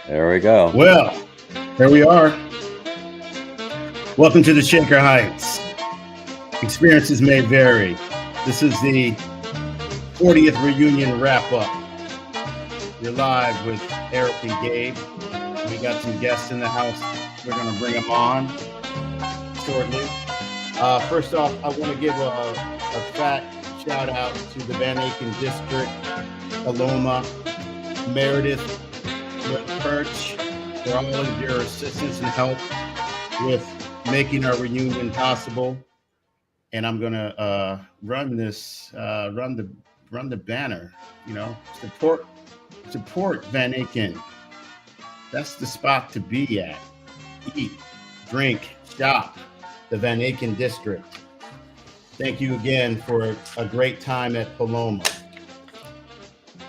There we go. Well, here we are. Welcome to the Shaker Heights. Experiences may vary. This is the 40th reunion wrap-up. We're live with Eric and Gabe. We got some guests in the house. We're going to bring them on shortly. First off, I want to give a fat shout out to the Van Aken District, Aloma, Meredith, Perch, for all of your assistance and help with making our reunion possible. And I'm gonna run the banner. You know, support Van Aken. That's the spot to be at. Eat, drink, shop. The Van Aken District. Thank you again for a great time at Paloma.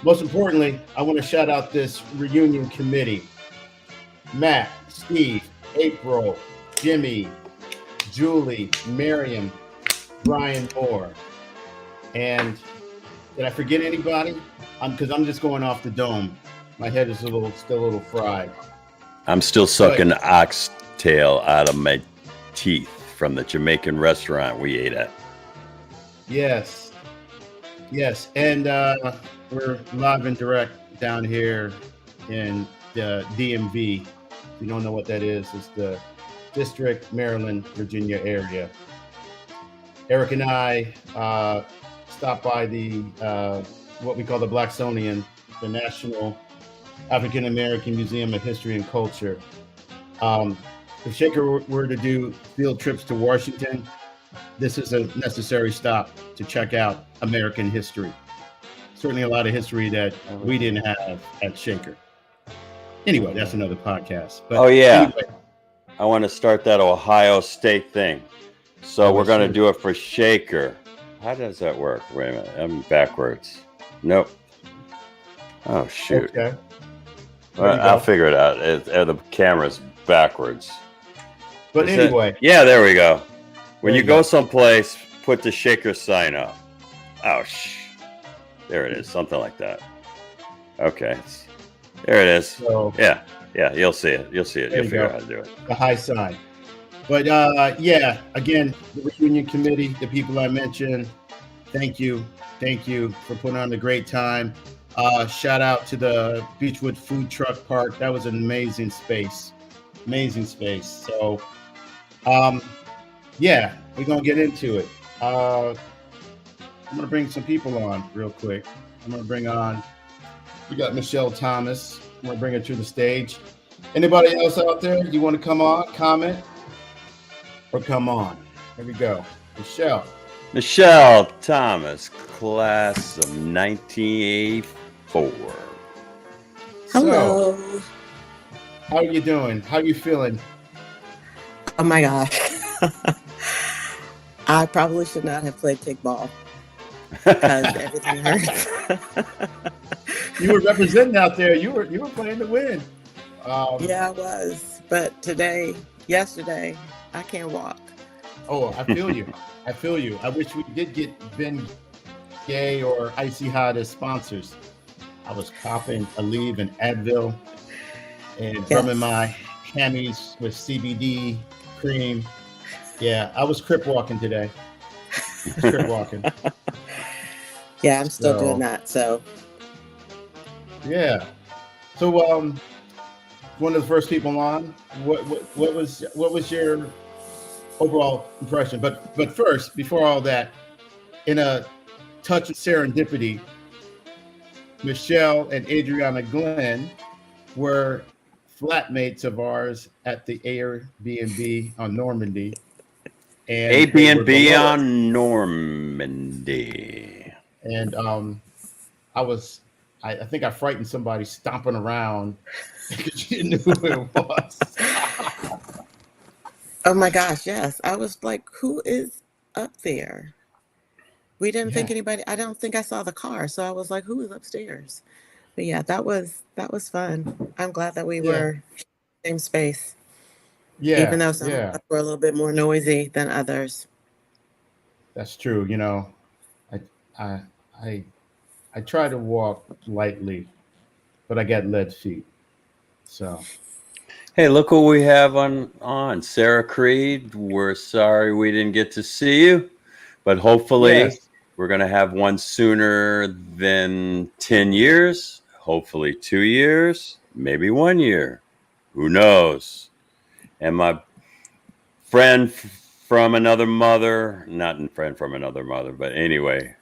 Most importantly, I want to shout out this reunion committee. Matt, Steve, April, Jimmy, Julie, Miriam, Brian Moore. And did I forget anybody? Because I'm just going off the dome. My head is still a little fried. I'm still sucking oxtail out of my teeth from the Jamaican restaurant we ate at. Yes. And we're live and direct down here in the DMV. If you don't know what that is, it's the District, Maryland, Virginia area. Eric and I stopped by the what we call the Blacksonian, the National African American Museum of History and Culture. If Shaker were to do field trips to Washington, this is a necessary stop to check out American history. Certainly a lot of history that we didn't have at Shaker. Anyway, that's another podcast. But anyway. I want to start that Ohio State thing. So we're going to do it for Shaker. How does that work? Wait a minute. I'm backwards. Nope. Oh, shoot. Okay. Well, I'll figure it out. The camera's backwards. But anyway. Yeah, there we go. When you go someplace, put the Shaker sign up. Oh, there it is. Something like that. Okay. There it is. So, yeah, you'll see it. You'll figure out how to do it. The high sign. But again, the reunion committee, the people I mentioned, thank you for putting on a great time. Shout out to the Beechwood Food Truck Park. That was an amazing space. So, we're gonna get into it. I'm gonna bring some people on real quick. We got Michelle Thomas. I'm gonna bring her to the stage. Anybody else out there? You want to come on, comment, or come on? Here we go. Michelle Thomas, class of 1984. Hello. So, how are you doing? How are you feeling? Oh my gosh. I probably should not have played kickball because everything hurts. You were representing out there. You were playing to win. Yeah, I was. But yesterday, I can't walk. Oh, I feel you. I wish we did get Ben Gay or Icy Hot as sponsors. I was popping Aleve and Advil and rubbing my hammies with CBD cream. Yeah, I was crip walking today. Yeah, I'm still doing that. So. Yeah. So, one of the first people on. What was your overall impression? But first, before all that, in a touch of serendipity, Michelle and Adriana Glenn were flatmates of ours at the Airbnb on Normandy. And Airbnb on Normandy. And I think I frightened somebody stomping around because you knew who it was. Oh my gosh, yes. I was like, who is up there? We didn't think anybody, I don't think I saw the car. So I was like, who is upstairs? But yeah, that was fun. I'm glad that we were in the same space. Yeah. Even though some of us were a little bit more noisy than others. That's true. You know, I try to walk lightly, but I got lead feet. So, Hey, look what we have on Sarah Creed. We're sorry we didn't get to see you, but hopefully yes. we're going to have one sooner than 10 years, hopefully 2 years, maybe 1 year. Who knows? And my friend from another mother, not a friend from another mother, but anyway,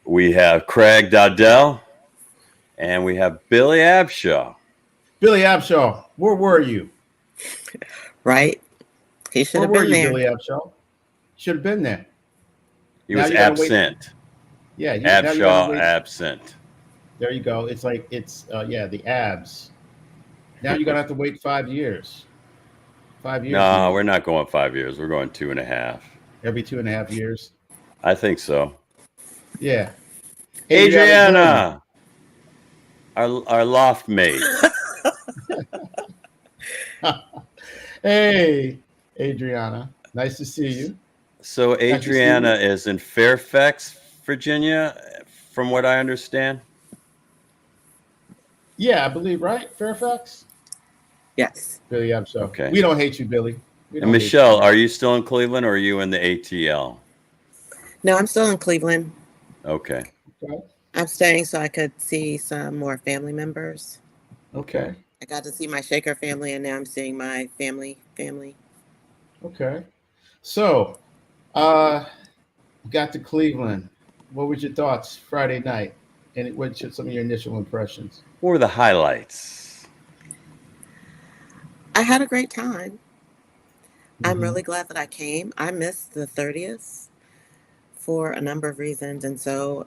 we have Craig Dowdell and we have Billy Abshaw. Billy Abshaw, where were you? Right? He should Where have were been you, there. Billy Abshaw? Should have been there. He Now was you got to wait. absent. Yeah, now you got to Abshaw wait. absent. There you go. It's like the abs. Now you're gonna have to wait 5 years. 5 years, No, maybe we're not going 5 years. We're going 2.5. every 2.5 years. I think so. Yeah. Adriana, our loft mate. Hey, Adriana. Nice to see you. So Nice to see Adriana you. is in Fairfax, Virginia, from what I understand. Yeah, I believe, right? Fairfax? Yes. Billy Abshaw. Okay. We don't hate you, Billy. We And don't hate Michelle, you. are you still in Cleveland or are you in the ATL? No, I'm still in Cleveland. Okay. Okay. I'm staying so I could see some more family members. Okay. I got to see my Shaker family, and now I'm seeing my family. Okay. So, got to Cleveland. What was your thoughts Friday night? And what's some of your initial impressions? What were the highlights? I had a great time. I'm Mhm. really glad that I came. I missed the 30th for a number of reasons, and so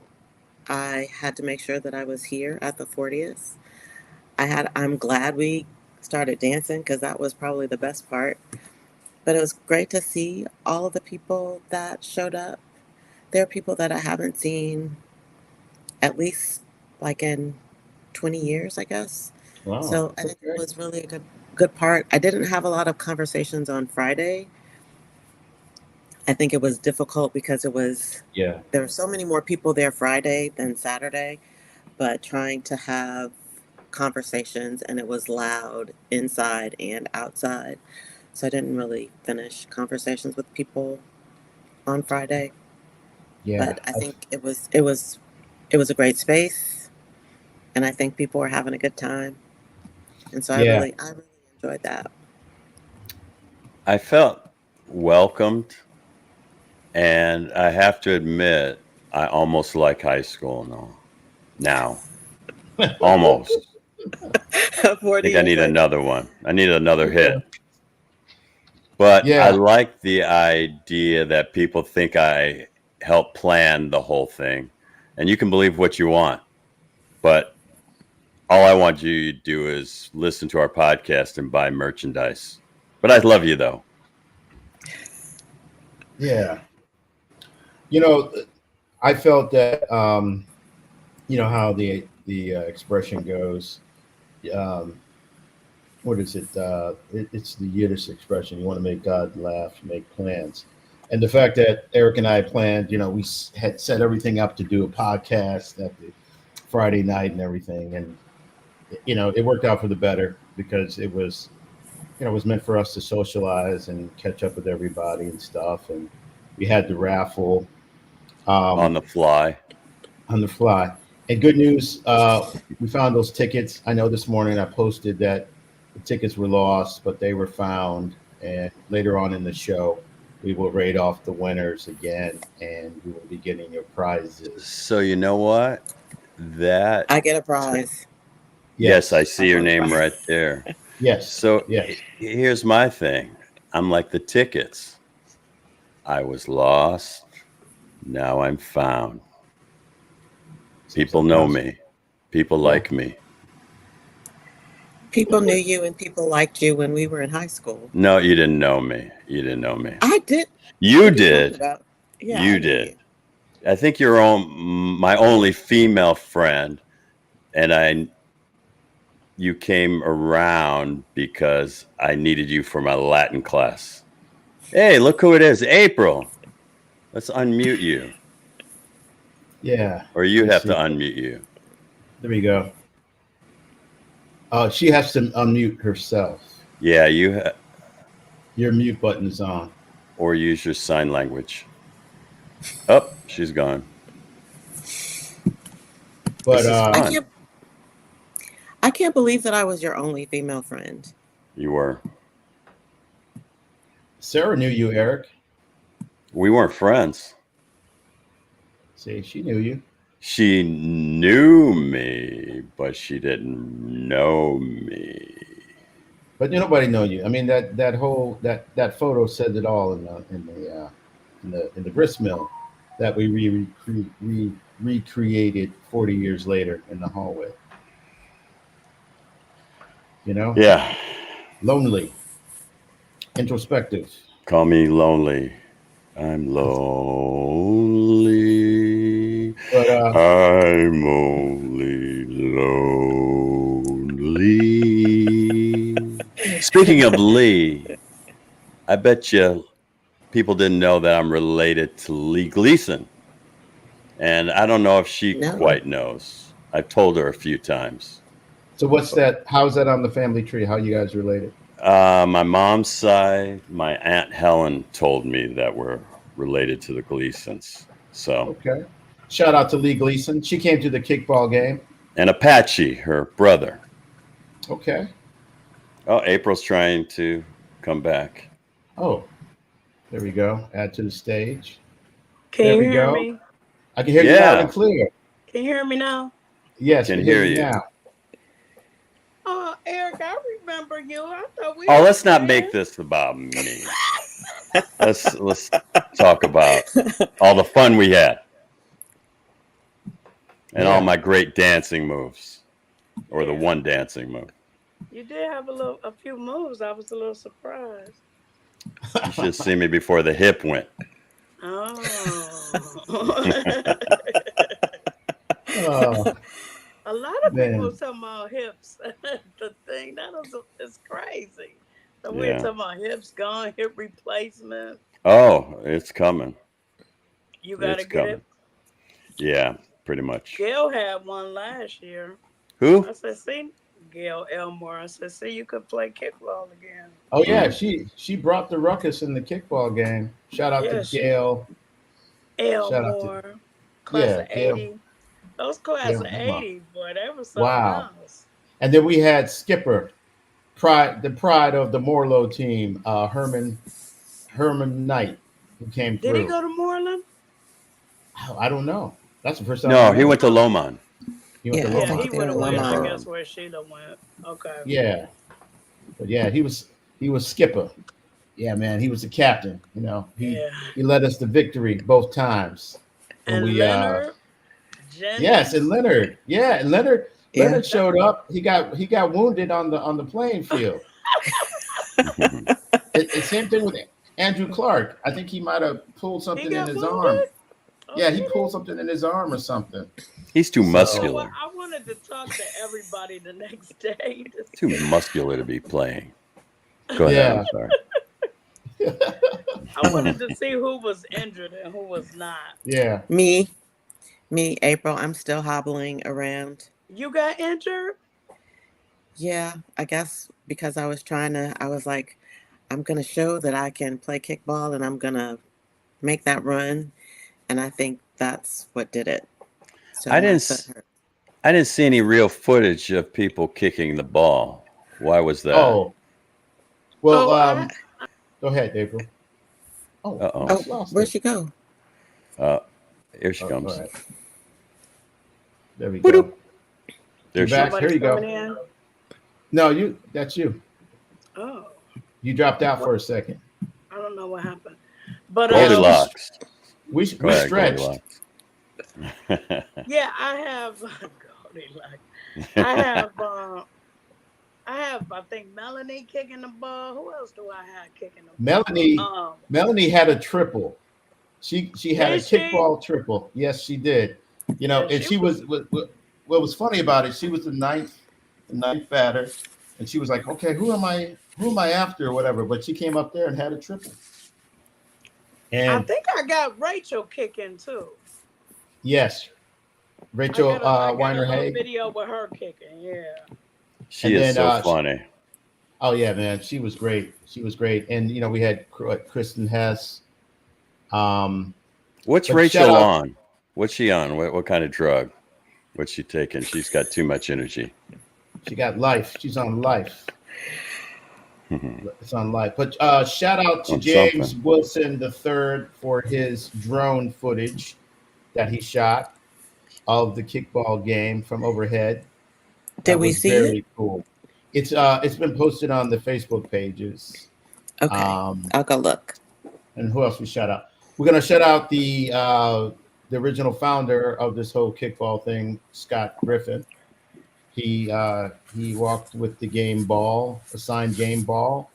I had to make sure that I was here at the 40th. I'm glad we started dancing because that was probably the best part. But it was great to see all of the people that showed up. There are people that I haven't seen at least like in 20 years, I guess. Wow. So I think it Okay. was really a good part. I didn't have a lot of conversations on Friday. I think it was difficult because Yeah. there were so many more people there Friday than Saturday, but trying to have conversations, and it was loud inside and outside. So I didn't really finish conversations with people on Friday, Yeah. but I think it was a great space, and I think people were having a good time, and so Yeah. I really enjoyed that. I felt welcomed, and I have to admit, I almost like high school now. Almost. I 40 think I years need later. another one. I need another hit. Okay. But I Yeah. like the idea that people think I helped plan the whole thing. And you can believe what you want. But all I want you to do is listen to our podcast and buy merchandise. But I love you, though. Yeah. You know, I felt that how the expression goes. Um, what is it? It's the Yiddish expression. You want to make God laugh, make plans. And the fact that Eric and I planned, we had set everything up to do a podcast at the Friday night and everything, and it worked out for the better because it was meant for us to socialize and catch up with everybody and stuff. And we had the raffle On um, the fly. on the fly. And good news, we found those tickets. I know this morning I posted that the tickets were lost, but they were found. And later on in the show, we will rate off the winners again, and we will be getting your prizes. So you know what? I get a prize. Yes, I Yes, see your name right there. yes, So yes. here's my thing. I'm like the tickets. I was lost. Now I'm found. People know me. People like me. People knew you and people liked you when we were in high school. No, you didn't know me. You didn't know me. I did. You What are you talking did. about? Yeah, You I knew did. you. I think you're my only female friend, and you came around because I needed you for my Latin class. Hey, look who it is, April. Let's unmute you, Yeah. or you Let's have to see. unmute you. There we go. She has to unmute herself. Yeah, Your mute button is on. or use your sign language. Oh, she's gone. But This is fun. I can't believe that I was your only female friend. You were. Sarah knew you, Eric. We weren't friends. See, she knew you. She knew me, but she didn't know me. But nobody know you. I mean, that whole that photo said it all in the grist mill that we recreated 40 years later in the hallway. You know? Yeah. Lonely, introspective. Call me lonely. I'm lonely. But I'm only lonely. Speaking of Lee, I bet you people didn't know that I'm related to Lee Gleason. And I don't know if she quite knows. I've told her a few times. So what's that? How's that on the family tree? How you guys related? My mom's side, my Aunt Helen told me that we're related to the Gleasons. So okay. Shout out to Lee Gleason. She came to the kickball game. And Apache, her brother. Okay. Oh, April's trying to come back. Oh, there we go. Add to the stage. Can you hear me? I can hear you loud and clear. Can you hear me now? Yes, can hear you now. Oh, Eric, I remember you. I thought we. Oh, let's not make this about me. let's talk about all the fun we had and all my great dancing moves, or the one dancing move. You did have a few moves. I was a little surprised. You should have seen me before the hip went. Oh. Oh. A lot of people talking about hips. The thing it's crazy. So we're talking about hips gone, hip replacement. Oh, it's coming. You gotta get it. Yeah, pretty much. Gail had one last year. Who? I said, see, Gail Elmore. I said, see, you could play kickball again. Oh yeah, she brought the ruckus in the kickball game. Shout out to Gail Elmore. Class of 80. Those class of 80, boy, that was something else. And then we had Skipper, the pride of the Morlow team, Herman Knight, who came through. Did he go to Moreland? Oh, I don't know. That's the first time. No, he went to Lomond. He would have went. I guess where Sheila went. Okay. Yeah, but yeah, he was Skipper. Yeah, man, he was the captain. You know, he led us to victory both times. And Leonard. Yes, and Leonard. Yeah, and Leonard showed up. He got wounded on the playing field. Same thing with Andrew Clark. I think he might have pulled something in his arm. Yeah, he pulled something in his arm or something. He's too muscular. I wanted to talk to everybody the next day. Too muscular to be playing. Go ahead. I'm sorry. I wanted to see who was injured and who was not. Yeah. Me, April. I'm still hobbling around. You got injured? Yeah, I guess because I was like, I'm going to show that I can play kickball and I'm going to make that run. And I think that's what did it. So I didn't see any real footage of people kicking the ball. Why was that? Oh, well, go ahead, April. Where'd she go? Here she comes. Right. There we go. There she is. Here you go. No, that's you. Oh. You dropped out for a second. I don't know what happened. But Goldilocks. We stretched. Yeah, I have Goldilocks. I have I think Melanie kicking the ball. Who else do I have kicking the ball? Melanie had a triple. She had a kickball triple. Yes, she did. You know, and she was what was funny about it, she was the ninth batter, and she was like, okay, who am I after or whatever? But she came up there and had a triple. And I think I got Rachel kicking too. Yes, Rachel Weiner Hay. Video with her kicking, yeah. She is so funny. Oh yeah, man, she was great. She was great, and we had Kristen Hess. What's Rachel on? What's she on? What kind of drug? What's she taking? She's got too much energy. She got life. She's on life. It's on life. But shout out to James Wilson III for his drone footage that he shot of the kickball game from overhead. Did we see very it? Cool. It's been posted on the Facebook pages. Okay, I'll go look. And who else we shout out? We're gonna shout out the original founder of this whole kickball thing, Scott Griffin. He walked with the game ball, assigned game ball,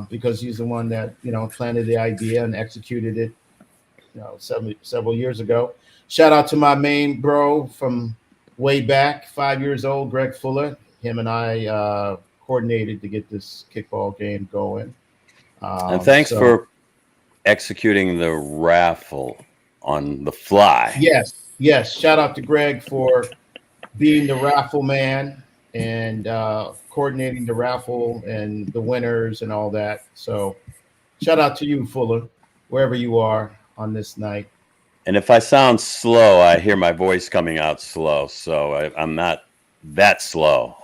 because he's the one that planted the idea and executed it, several years ago. Shout out to my main bro from way back, 5 years old, Greg Fuller. Him and I coordinated to get this kickball game going. And thanks for executing the raffle on the fly. Yes. Shout out to Greg for being the raffle man and coordinating the raffle and the winners and all that. So shout out to you, Fuller, wherever you are on this night. And if I sound slow, I hear my voice coming out slow. So I'm not that slow.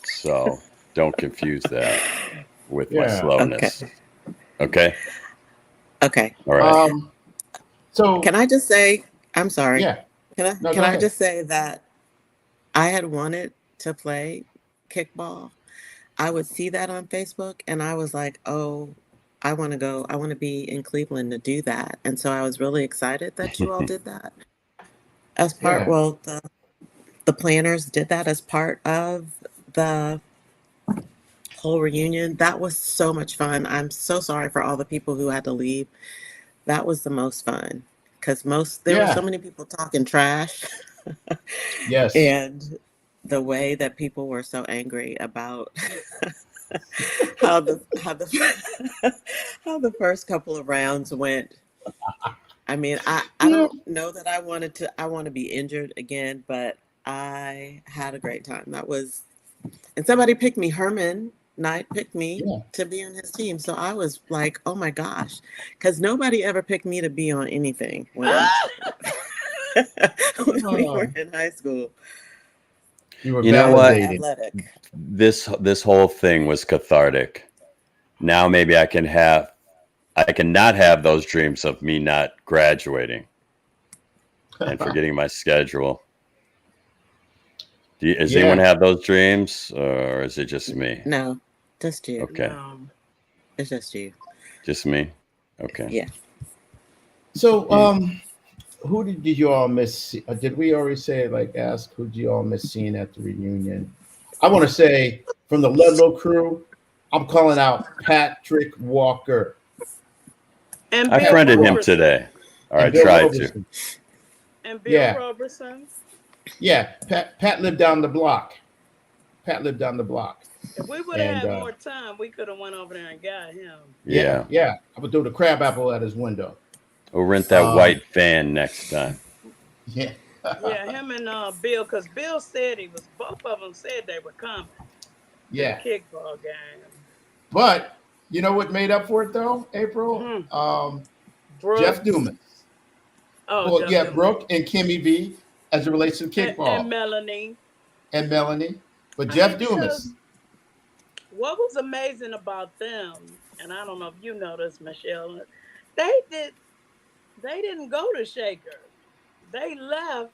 So don't confuse that with my slowness. Okay. All right. So can I just say, I'm sorry. Yeah. Can I just say that I had wanted to play kickball. I would see that on Facebook and I was like, oh, I want to go. I want to be in Cleveland to do that. And so I was really excited that you all did that as part. Yeah. Well, the planners did that as part of the whole reunion. That was so much fun. I'm so sorry for all the people who had to leave. That was the most fun because there were so many people talking trash. Yes. And the way that people were so angry about how the first couple of rounds went. I mean, I don't know that I want to be injured again, but I had a great time. And somebody picked me. Herman Knight picked me to be on his team. So I was like, oh my gosh, because nobody ever picked me to be on anything when we were in high school. You know what? Athletic. This whole thing was cathartic. Now maybe I can not have those dreams of me not graduating and forgetting my schedule. Does anyone have those dreams, or is it just me? No, just you. Okay. It's just you. Just me? Okay. Yeah. So, who did you all miss? Did we already say, ask who did you all miss seeing at the reunion? I want to say from the Ludlow crew, I'm calling out Patrick Walker. And I friended him today. Or I tried to. And Bill Robertson. Yeah, Pat lived down the block. If we would have had more time, we could have went over there and got him. Yeah. I would throw the crab apple at his window. We'll rent that white van next time. Yeah. Him and Bill, because Bill said both of them said they were coming. Yeah. The kickball game. But you know what made up for it though, April? Jeff Dumas. Oh, well, Jeff Brooke and Kimmy V as it relates to kickball. And Melanie. But Jeff Dumas. What was amazing about them, and I don't know if you know this, Michelle, they didn't go to Shaker. They left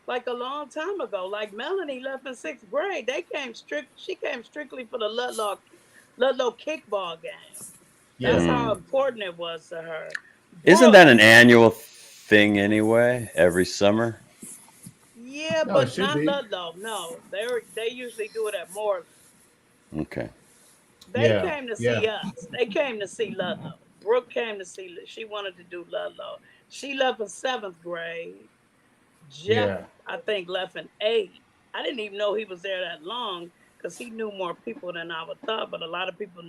like a long time ago. Like Melanie left in 6th grade. She came strictly for the Ludlow kickball game. That's how important it was to her. Isn't that an annual thing anyway? Every summer? Yeah, No, but not Ludlow. No, they usually do it at Moreland. Okay. They came to see us. They came to see Ludlow. Brooke came to see. She wanted to do Ludlow. She left in 7th grade. Jeff, I think, left in 8th. I didn't even know he was there that long because he knew more people than I would thought. But a lot of people.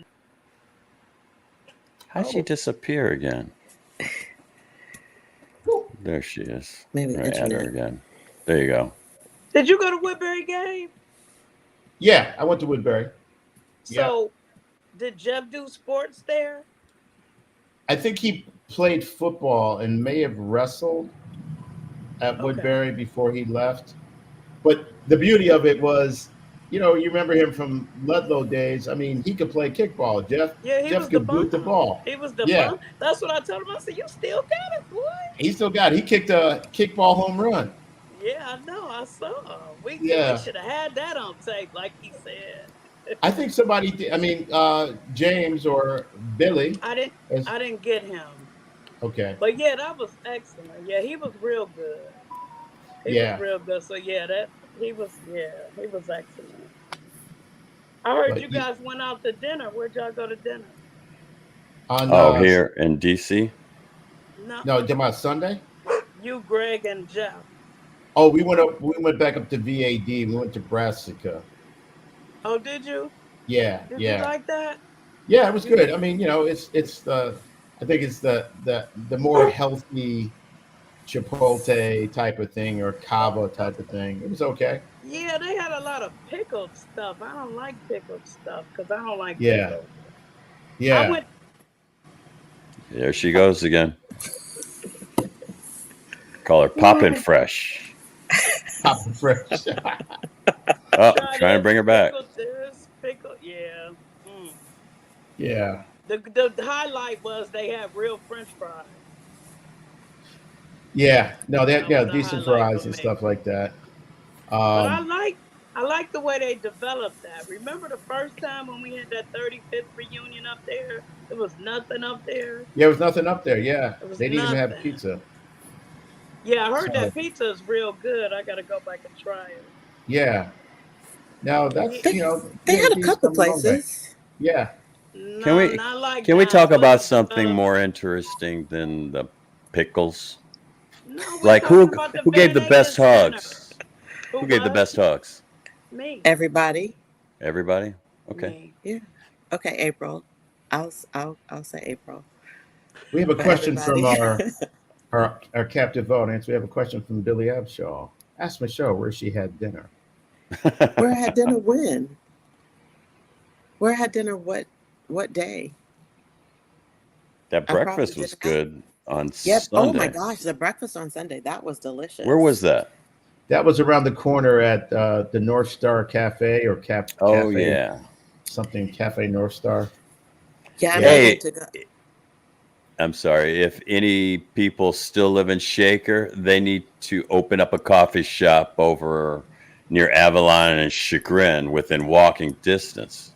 How'd she disappear again? There she is. Maybe right at her again. There you go. Did you go to Woodbury game? Yeah, I went to Woodbury. So, did Jeff do sports there? I think he played football and may have wrestled at Okay. Woodbury before he left. But the beauty of it was, you remember him from Ludlow days. I mean, he could play kickball. Jeff Yeah, he Jeff was the could boot the bomb. ball. He was the Yeah, bomb. That's what I told him. I said, "You still got it, boy." he still got it. He kicked a kickball home run. Yeah, I know. I saw. We Yeah, should have had that on tape, like he said. I think somebody did. I mean, James or Billy. I didn't. Is, I didn't get him. okay. But yeah, that was excellent. Yeah, he was real good. He was Yeah, real good. So yeah, he was excellent. I heard but you guys went out to dinner. Where'd y'all go to dinner? on Here in DC. No, no, talking about Sunday. you, Greg, and Jeff. Oh, we went up. We went back up to VAD. We went to Brassica. Oh, did you? Yeah, Did you yeah, like that? yeah. It was good. I mean, it's the. I think it's the more healthy Chipotle type of thing or Cava type of thing. It was okay. Yeah, they had a lot of pickled stuff. I don't like pickled stuff because I don't like Yeah, pickles. I yeah. went. There she goes again. Call her Poppin' Fresh. Pop fresh. Oh, trying to bring her back. Pickle this, pickle. Yeah. Yeah, The highlight was they had real French fries. yeah. No, they had That was the decent highlight fries for and me. stuff like that. But Um, I like the way they developed that. Remember the first time when we had that 35th reunion up there? There was nothing up there. yeah, there was nothing up there. Yeah, There was they didn't even have nothing. pizza. Yeah, I heard So that pizza is real good. I gotta go back and try it. yeah. Now Yeah. that's They they had a VAD's couple come a long way. places. Yeah, Can No, we not like can we that. talk What about they something developed. more interesting than the pickles? No, we're Like talking about the who gave Van the best Akens dinner. hugs? Who Who gave the what? best hugs? Me. Everybody. Everybody? Okay. Me. Yeah. Okay, April. I'll say April we have a for question from everybody. our captive audience. We have a question from Billy Abshaw. Ask Michelle where she had dinner. Where I had dinner when? Where I had dinner what day? That I probably breakfast was didn't have. good on Yep. Oh my Sunday. gosh, the breakfast on Sunday, that was Where was delicious. that? That was around the corner at the North Star Cafe or Oh Cafe yeah. something Cafe North Star. Yeah, I Yeah, made him Hey, to go. I'm sorry. If any people still live in Shaker, they need to open up a coffee shop over near Avalon and Chagrin within walking distance.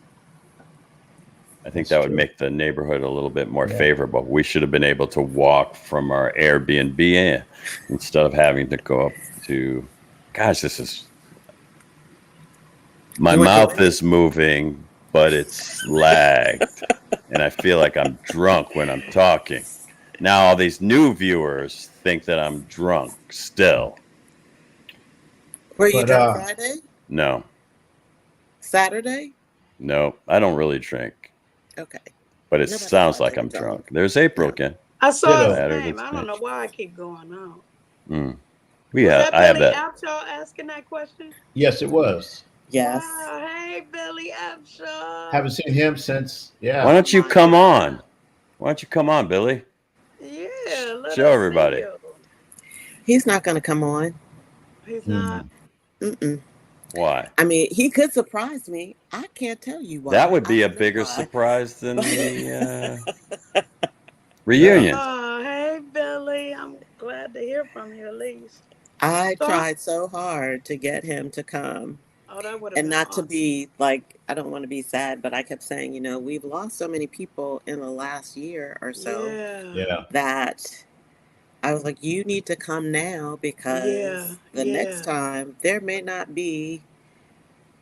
I think that's that would true. make the neighborhood a little bit more Yeah, favorable. We should have been able to walk from our Airbnb in instead of having to go up to. Gosh, my You went to mouth where? is moving, but it's lagged, and I feel like I'm drunk when I'm talking. Now all these new viewers think that I'm drunk still. Were you but drunk Friday? No, Saturday? no, I don't really drink, Okay. but it Nobody sounds thought like you were I'm drunk. drunk. There's April No. again. I saw his ditto. Flattered name. it's I don't know Mitch. why I keep going out. Mm. Was that I have Billy that. Upshaw asking that question? Yes, it was. Yes. Wow. Hey, Billy Upshaw. Haven't seen him since. Why Yeah, Oh don't you my come God. on? Why don't you come on, Billy? Yeah, let Show us see everybody. you. He's not going to come on. He's Hmm. not. Mm-mm. Why? I mean, he could surprise me. I can't tell you why. That would I be a don't know bigger why. surprise than But the yeah. reunion. Oh, hey, Billy. I'm glad to hear from you at least. I So, tried so hard to get him to come. oh, that would have And been not to awesome. be like, I don't want to be sad, but I kept saying, we've lost so many people in the last year or so Yeah. Yeah. that I was like, you need to come now Yeah. because the next Yeah. time there may not be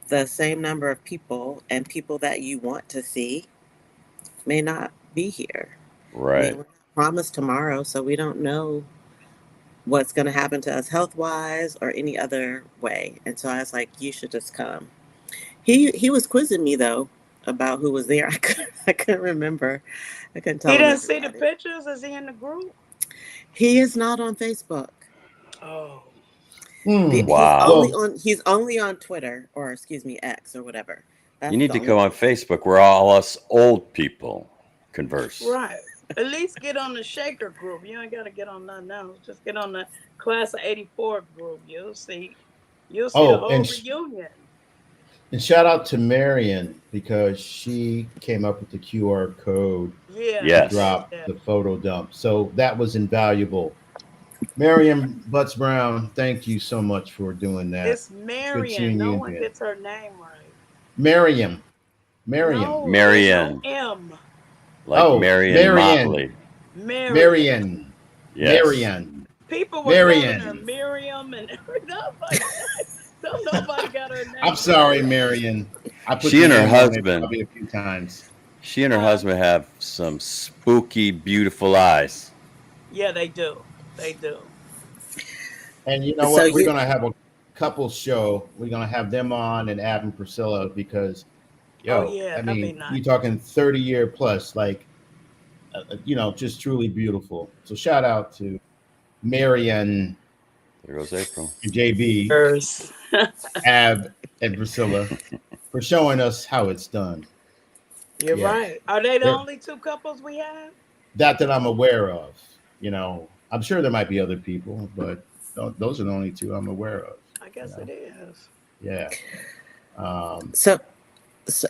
the same number of people, and people that you want to see may not be here. I mean, Right. we're not promised tomorrow, so we don't know what's going to happen to us health wise or any other way. And so I was like, you should just come. He was quizzing me though about who was there. I couldn't remember. I couldn't He tell him didn't see the everybody. pictures. Is he in the group? He is not on Facebook. Oh. Wow. He's only on Twitter, or excuse me, X or whatever. That's You need the to only go on Facebook where all us old people converse. Right. At least get on the Shaker group. You ain't got to get on nothing else. Just get on the Class of '84 group. You'll see the Oh, whole reunion. and shout out to Marion because she came up with the QR code Yeah. to Yes. drop the photo dump. So that was invaluable. Marion Butts Brown, thank you so much for doing that. It's Marion. No one gets her name right. Mariam. No, Marion. there's no M. Like Marion Motley. Marion. Yes. Marion. People were calling her Miriam and nobody got her name. I'm sorry, Marion. I put she and her name husband on it probably a few times. She and her husband have some spooky, beautiful eyes. Yeah, they do. They do. And you know what? We're going to have a couple show. We're going to have them on and Ab and Priscilla because, I mean, you're talking 30-year plus, like, just truly beautiful. So shout out to Marion. There goes April. And JB, Ab, and Priscilla for showing us how it's done. You're right. Are they the only two couples we have? That I'm aware of. I'm sure there might be other people, but those are the only two I'm aware of. I guess it is. Yeah. So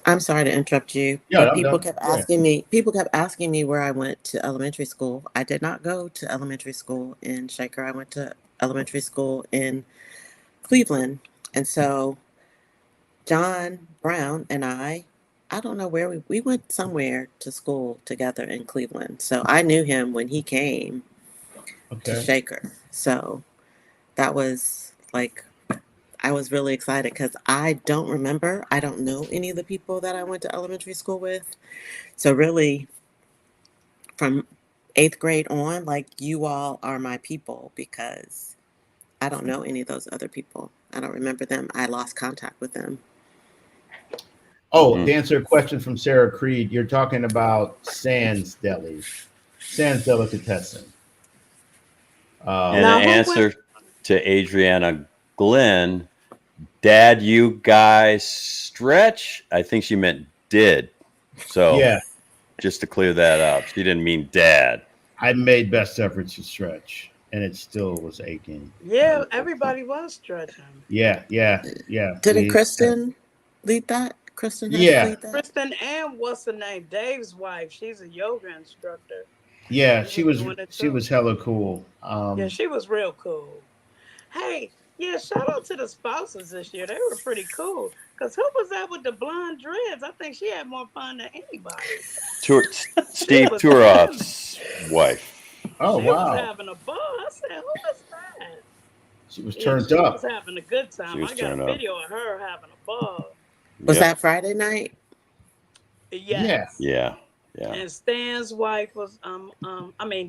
I'm sorry to interrupt you. Yeah, people kept asking me. People kept asking me where I went to elementary school. I did not go to elementary school in Shaker. I went to elementary school in Cleveland, and so John Brown and I don't know where we went somewhere to school together in Cleveland. So I knew him when he came to Shaker. So that was like, I was really excited because I don't know any of the people that I went to elementary school with. So really from 8th grade on, like, you all are my people because I don't know any of those other people. I don't remember them. I lost contact with them. Oh, to answer a question from Sarah Creed, you're talking about Sands Delicatessen. And an answer to Adriana Glenn, Dad, you guys stretch? I think she meant did. So yeah, just to clear that up, she didn't mean dad. I made best efforts to stretch, and it still was aching. Yeah, everybody was stretching. Yeah. Didn't Kristen lead that? Kristen lead that? Kristen and what's her name? Dave's wife. She's a yoga instructor. Yeah, she was hella cool. Yeah, she was real cool. Hey, yeah, shout out to the spouses this year. They were pretty cool. Because who was that with the blonde dreads? I think she had more fun than anybody. Steve Turoff's wife. Oh, she was having a ball. I said, who was that? She was turned up. She was having a good time. I got a video of her having a ball. Was that Friday night? Yes. Yeah. And Stan's wife was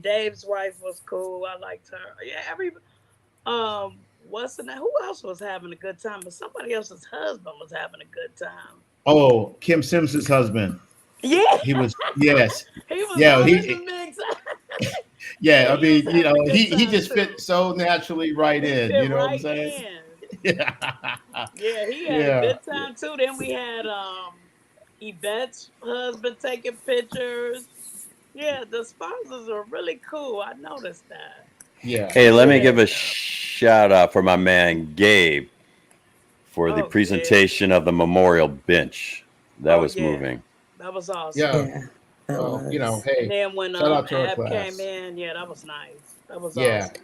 Dave's wife was cool. I liked her. Yeah, what's the name? Who else was having a good time? But somebody else's husband was having a good time. Oh, Kim Simpson's husband. Yeah. He was yes. He was yeah, I mean, he just fit so naturally right in. You know what I'm saying? Yeah, he had a good time too. Then we had Yvette's husband taking pictures. Yeah, the sponsors are really cool. I noticed that. Yeah. Hey, let me give a shout out for my man Gabe for the presentation of the memorial bench. That was moving. That was awesome. Yeah. Well, hey. And then when Ab came in, that was nice. That was awesome.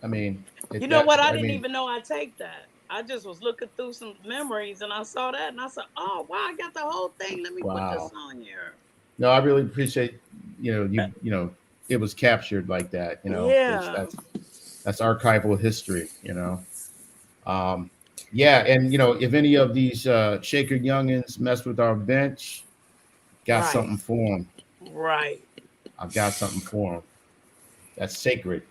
I mean, you know what? I didn't even know I'd take that. I just was looking through some memories and I saw that and I said, "Oh wow, I got the whole thing. Let me put this on here." No, I really appreciate it was captured like that. That's archival history. And if any of these Shaker youngins mess with our bench, got something for them. Right. I've got something for them. That's sacred.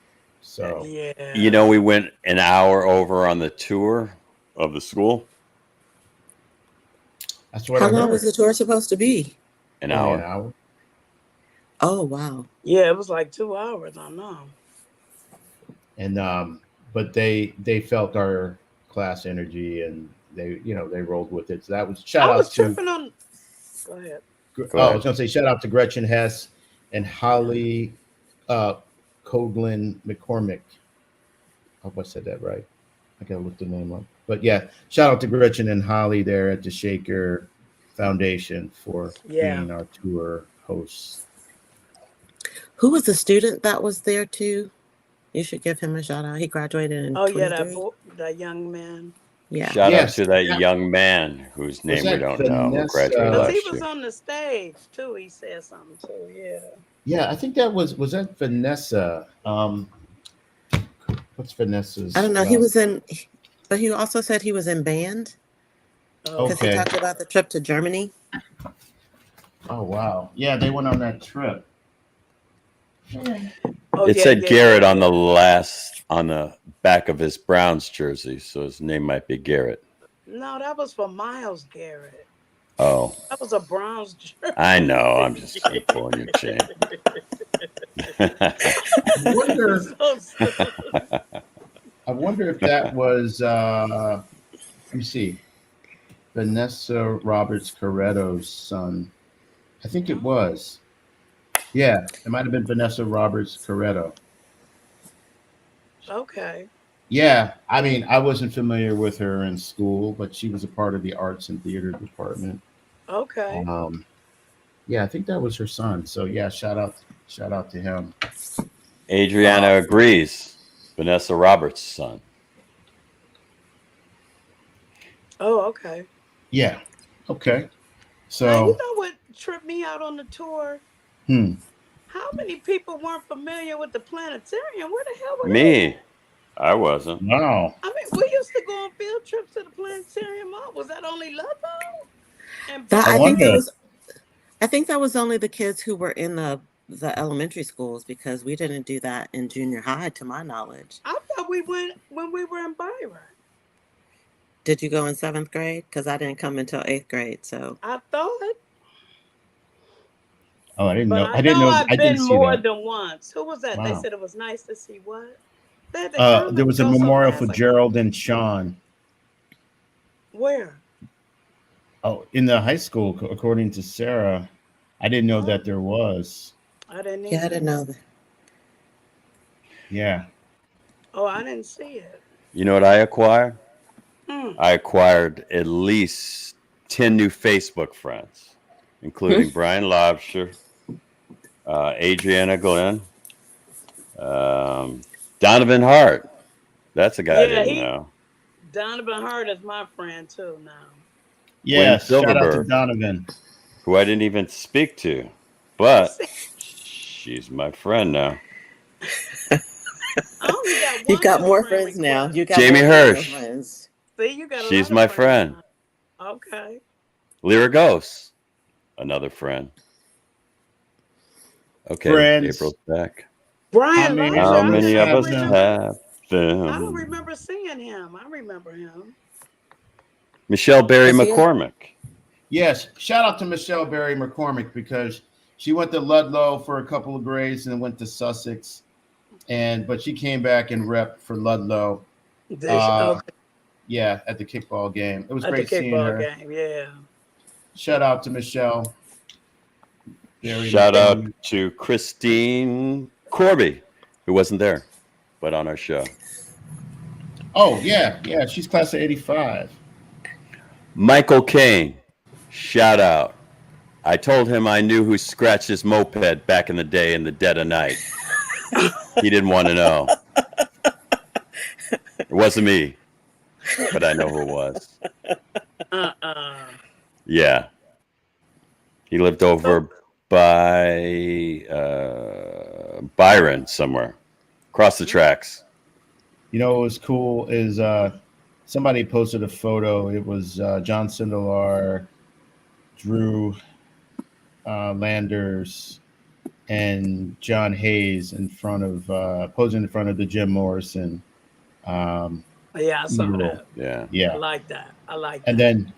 So we went an hour over on the tour of the school. That's what How long was the tour supposed to be? An hour. Oh wow. Yeah, it was like 2 hours. I know. And but they felt our class energy and they rolled with it. So that was I was shout out tripping on. Go ahead. to Go I ahead. was gonna say shout out to Gretchen Hess and Holly Coglin McCormick. I hope I said that right. I gotta look the name up. But yeah, shout out to Gretchen and Holly there at the Shaker Foundation for Yeah. being our tour hosts. Who was the student that was there too? You should give him a shout out. He graduated in Oh yeah, 23. that young man. Yeah. Shout out Yes, to that young man whose name we that don't know who Vanessa? graduated Because he last was year. on the stage too. He said something too. Yeah. Yeah, I think that was that Vanessa. What's Vanessa's? I don't know. He was in, but he also said he was in band because Okay. he talked about the trip to Germany. Oh wow. Yeah, they went on that trip. Oh, It yeah, said yeah, Garrett yeah. on the back of his Browns jersey, so his name might be Garrett. No, that was for Miles Garrett. Oh, That was a Browns jersey. I know. I'm just keep pulling your chain. I wonder, So stupid. I wonder if that was let me see. Vanessa Roberts Corretto's son. I think it was. Yeah, it might have been Vanessa Roberts Corretto. Okay. Yeah, I mean, I wasn't familiar with her in school, but she was a part of the arts and theater department. Okay. Yeah, I think that was her son. So yeah, shout out to him. Adriana agrees. Vanessa Roberts' son. Oh, okay. Yeah. Okay. Now, So you know what tripped me out on the tour? How many people weren't familiar with the planetarium? Where the hell were Me. I wasn't. wow. I mean, we used to go on field trips to the planetarium. Was that only Ludlow? And That I I think that wonder. was, I think that was only the kids who were in the elementary schools because we didn't do that in junior high, to my knowledge. I thought we went when we were in Byron. Did you go in 7th grade? Because I didn't come until 8th grade. So I thought, Oh, I didn't but know. I I didn't know know. I've I didn't been see more that. than once. Who was that? They Wow. said it was nice to see what? They had to come There and was a go so memorial fast. for Gerald and Sean. Where? Oh, in the high school, according to Sarah. I didn't know that there was. I didn't yeah, I either. didn't know that. Yeah. Oh, I didn't see it. You know what I acquired? Hmm. I acquired at least 10 new Facebook friends, including Brian Lobster, Adriana Glenn, Donovan Hart. That's a guy I didn't know. Donovan Hart is my friend too now. Yeah. Gwen Shout out to Silverberg, Donovan. who I didn't even speak to, but she's my friend now. I only got one You got new more friend friends now. request. You got Jamie more female Hirsch. friends. See, you got a She's lot my of friends friend. now. Okay. Lyra Ghost, another friend. Okay, Friends. April's back. Brian many Lobster. How of many us of us have have them? I don't remember seeing him. I remember him. Michelle Berry Was he in- McCormick. Yes. Shout out to Michelle Berry McCormick because she went to Ludlow for a couple of grades and then went to Sussex, but she came back and repped for Ludlow. Okay. Yeah, at the kickball game. It was At the great seeing kickball her. game, yeah. Shout out to Michelle. Shout out to Christine Corby, who wasn't there, but on our show. Oh, yeah. She's class of 85. Michael Kane, shout out. I told him I knew who scratched his moped back in the day in the dead of night. He didn't want to know. It wasn't me, but I know who it was. Yeah. He lived over by Byron somewhere, across the tracks. You know what was cool is somebody posted a photo. It was John Sindelar, Drew Landers, and John Hayes in front of posing in front of the Jim Morrison. Yeah, I saw mural. that. Yeah. I like that. And then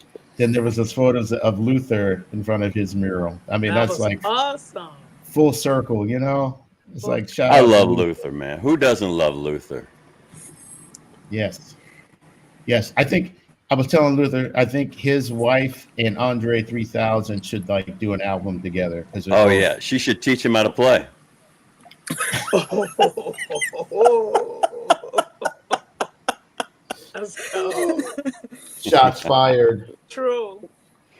there was those photos of Luther in front of his mural. I mean, that that's was like awesome. full circle, you know? It's like shout I out to love Luther, man. Who doesn't love Luther? Yes. Yes. I think I was telling Luther, I think his wife and Andre 3000 should like do an album together because they're Oh both. yeah, she should teach him how to play. Let's go. Shots fired. True.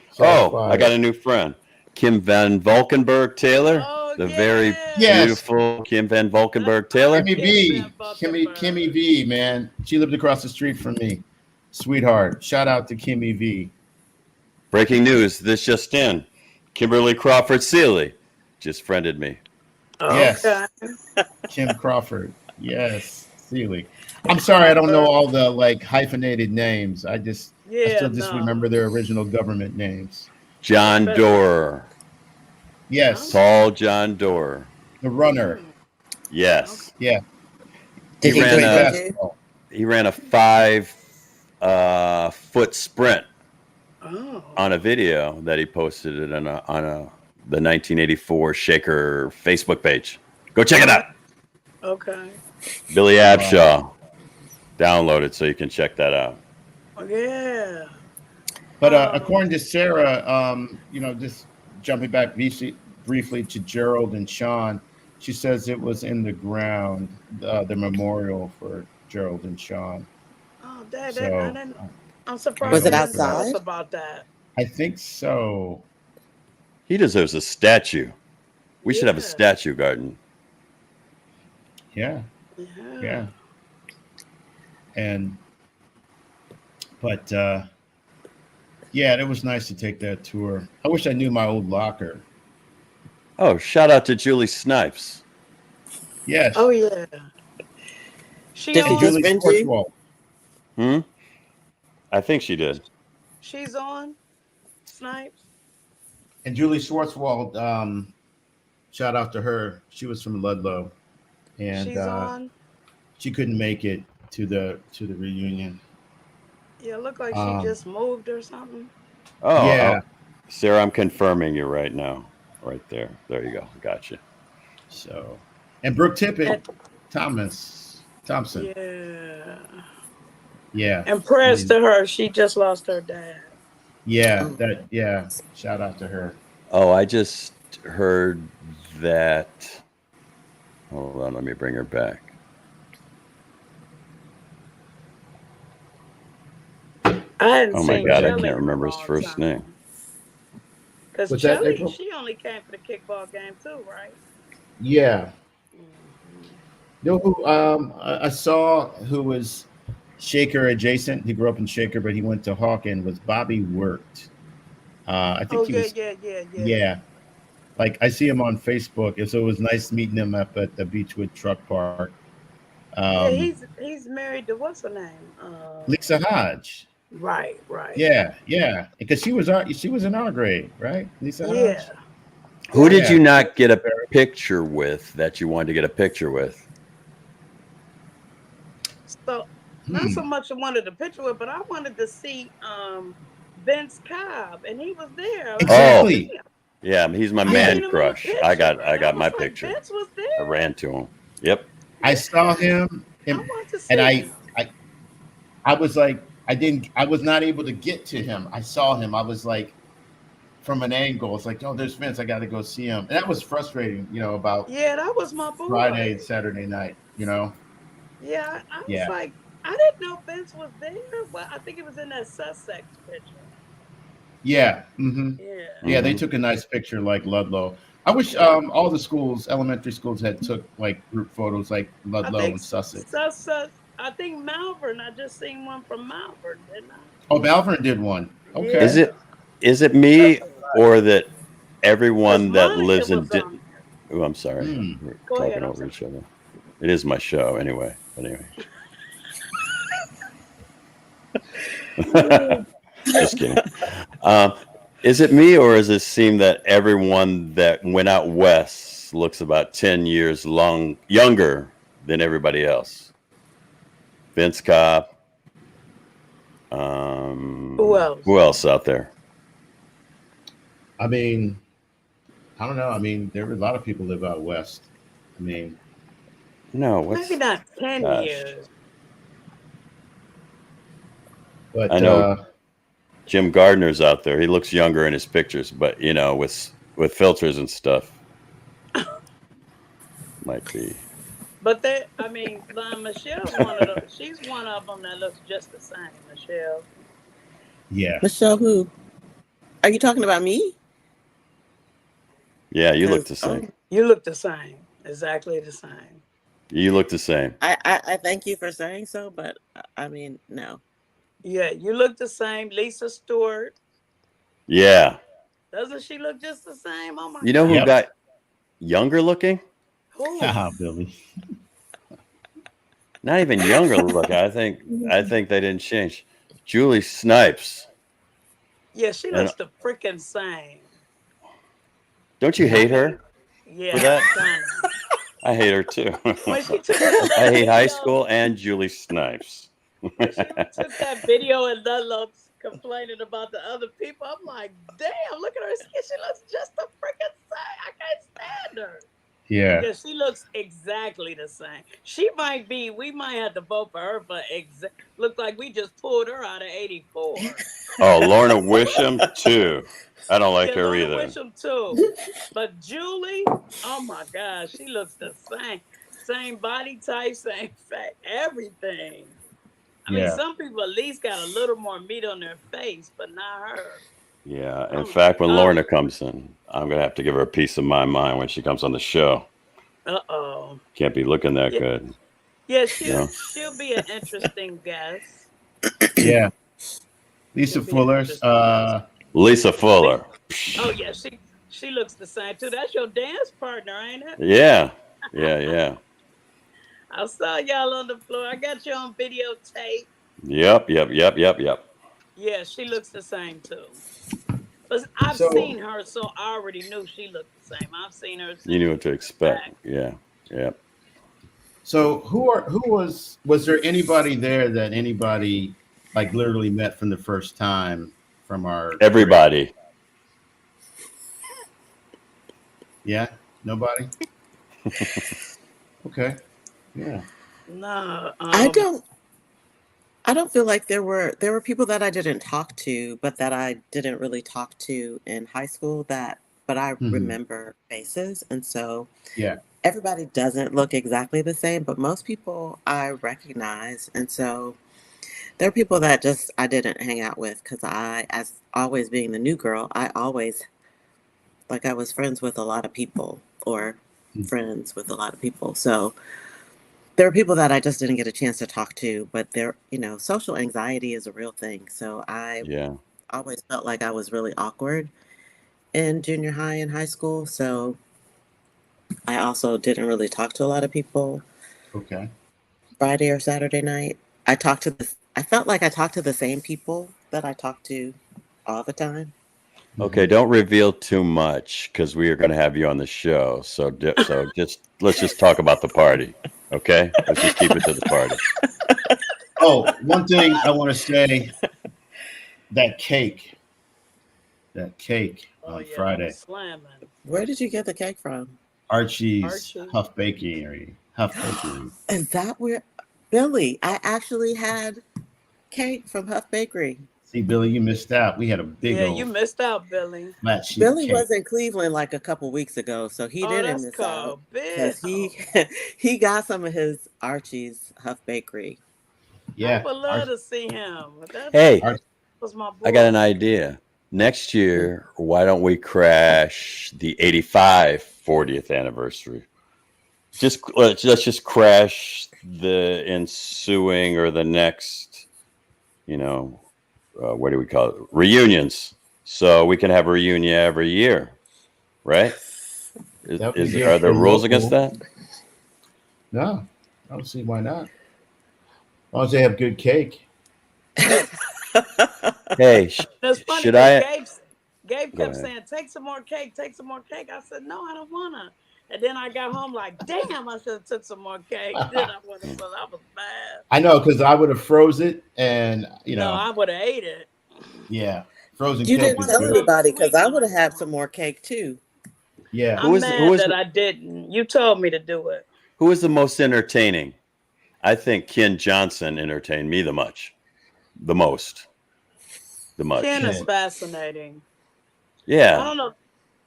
Shots Oh, I got fired. a new friend, Kim Van Valkenburg Taylor, Oh, the yes. very Yes. beautiful Kim Van Valkenburg Taylor. Kimmy V. Kimmy V, man. She lived across the street from me. Sweetheart. Shout out to Kimmy V. Breaking news, this just in. Kimberly Crawford Seeley just friended me. Yes. Okay. Kim Crawford. Yes. Seeley. I'm sorry, I don't know all the like hyphenated names. I still just remember their original government names. John Doerr. Yes. Tall John Doerr. The runner. Yes. Yeah. Did he ran get a- basketball? He ran a 5-foot sprint Oh. on a video that he posted it on the 1984 Shaker Facebook page. Go check it out. Okay. Billy Abshaw. Download it so you can check that out. Yeah. But according to Sarah, just jumping back briefly to Gerald and Sean, she says it was in the ground, the memorial for Gerald and Sean. Oh, Dad, So, I'm surprised. Was it you didn't tell outside? us about that. I think so. He deserves a statue. We should have a Yeah. statue garden. Yeah. Yeah. Yeah. But yeah, it was nice to take that tour. I wish I knew my old locker. Oh, shout out to Julie Snipes. Yes. Oh yeah. She Did he on? just Julie bend you? Schwartzwald. I think she did. She's on. Snipes. And Julie Schwartzwald, shout out to her. She was from Ludlow, and She's on. she couldn't make it to the reunion. Yeah, look like she just moved or something. Oh, Yeah. Sarah, I'm confirming you right now. Right there. There you go. Gotcha. So, and Brooke Tippett, Thompson. Yeah. Yeah. And prayers to her. She just lost her dad. Yeah. Yeah. Shout out to her. Oh, I just heard that. Hold on. Let me bring her back. I hadn't Oh my seen God, I Shelly can't in a remember his long first time. name. Because What's that, Shelly, April? she only came for the kickball game too, right? Yeah. Mhm. You know who I saw who was Shaker adjacent? He grew up in Shaker, but he went to Hawken. Was Bobby Wirt? I think Oh he yeah, was. yeah. Yeah. Like I see him on Facebook, and so it was nice meeting him up at the Beechwood Truck Park. Yeah, he's married to what's her name? Lisa Hodge. Right. Yeah, because she was in our grade, right? Lisa Hodge. Yeah. Who did Yeah. you not get a picture with that you wanted to get a picture with? So not so much I wanted a picture with, but I wanted to see Vince Cobb, and he was there. Exactly. Yeah, he's my Yeah. man Seen him in a crush. picture, I got and my was like, picture. Vince was I there. ran to him. Yep. I saw him, I and, want to see and him. I was like, I was not able to get to him. I saw him. I was like, from an angle, it's like, oh, there's Vince. I got to go see him. And that was frustrating, about Yeah, that was my boy. Friday and Saturday night, Yeah, I was Yeah. like, I didn't know Vince was there. Well, I think it was in that Sussex picture. Yeah. Mm-hmm. Yeah. Yeah, they took a nice picture like Ludlow. I wish all the schools, elementary schools, had took like group photos like Ludlow and Sussex. I think Malvern. I just seen one from Malvern, didn't I? Oh, Malvern did one. Okay. Yeah. Is it me or that everyone that Monica lives in was on Oh, I'm sorry. Hmm. We're Go talking ahead, I'm over each other. It is my show anyway. Just kidding. Is it me or does it seem that everyone that went out west looks about 10 years younger than everybody else? Vince Cobb. Who else? Who else out there? I mean, I don't know. I mean, there were a lot of people live out west. I mean, No, what's Maybe not 10 Gosh. years. But I know Jim Gardner's out there. He looks younger in his pictures, but you know, with filters and stuff, might be. But I mean, Michelle's one of the. She's one of them that looks just the same. Michelle. yeah. Michelle, who? Are you talking about me? Yeah, you look the same. You look the same. Exactly the same. You look the same. I thank you for saying so, but I mean, no. Yeah, you look the same. Lisa Stewart. Yeah. Doesn't she look just the same? Oh my You know God. who Yep. got younger looking? Who? Billy. Not even younger looking. I think they didn't change. Julie Snipes. Yeah, she And looks the freaking same. don't you hate her? Yeah, For that? kinda. I hate her too. When she took that I hate high video- school and Julie Snipes. When she took that video and Ludlow's complaining about the other people, I'm like, damn, look at her skin. She looks just the freaking same. I can't stand her. Yeah. Yeah, she looks exactly the same. We might have to vote for her, but look like we just pulled her out of 84. Oh, Lorna Wisham too. I don't like Yeah, her Lorna either. Wisham too. But Julie, oh my gosh, she looks the same. Same body type, same fat, everything. I mean, Yeah. some people at least got a little more meat on their face, but not her. Yeah. In Oh, fact, when oh. Lorna comes in, I'm gonna have to give her a piece of my mind when she comes on the show. Uh-oh. Can't be looking that Yeah. good. Yeah, Yeah. she'll be an interesting guest. Yeah. Lisa She'll be an Fuller's. interesting guest. Lisa Fuller. Oh yeah, she looks the same too. That's your dance partner, ain't it? Yeah. Yeah. I saw y'all on the floor. I got you on videotape. Yep. Yeah, she looks the same too. But I've So- seen her, so I already knew she looked the same. I've seen her. You knew what to expect. Back. Yeah. So who was there anybody there that anybody like literally met from the first time from our Everybody. Yeah, nobody. Okay. Yeah. No, I don't feel like there were people that I didn't talk to, but that I didn't really talk to in high school but I Mhm. remember faces. And so Yeah. everybody doesn't look exactly the same, but most people I recognize. And so there are people that just I didn't hang out with because as always being the new girl, I was friends with a lot of people or friends with a lot of people. So there are people that I just didn't get a chance to talk to, but social anxiety is a real thing. So I Yeah. always felt like I was really awkward in junior high and high school. So I also didn't really talk to a lot of people Okay. Friday or Saturday night. I felt like I talked to the same people that I talked to all the time. Okay, don't reveal too much because we are going to have you on the show. So let's just talk about the party. Okay, let's just keep it to the party. Oh, one thing I want to say: that cake on Friday. Slamming. Where did you get the cake from? Archie's Archie. Huff Bakery. Is that where Billy? I actually had cake from Huff Bakery. See, Billy, you missed out. We had a big Yeah, old you missed out, Billy. flat sheet Billy cake. was in Cleveland like a couple weeks ago, so he didn't that's miss cool. out Bill. because he got some of his Archie's Huff Bakery. Yeah. I would love to see him. Hey, That was my boy. I got an idea. Next year, why don't we crash the 85 40th anniversary? Let's just crash the ensuing or the next, what do we call it? Reunions. So we can have a reunion every year, right? That would be Are there good for rules local. against that? No, I don't see why not. As long as they have good cake. Hey, That's funny. should I? Gabe Go kept ahead. saying, "Take some more cake. Take some more cake." I said, "No, I don't wanna." And then I got home like, "Damn, I should have took some more cake." Then I would have. I was mad. I know, because I would have froze it, and No, I would have ate it. yeah, frozen You cake didn't is tell good. anybody because I would have had some more cake too. Yeah, I'm mad that I didn't. You told me to do it. Who was the most entertaining? I think Ken Johnson entertained me the much. the most. The much. Ken is Ken. fascinating. I Yeah, don't know.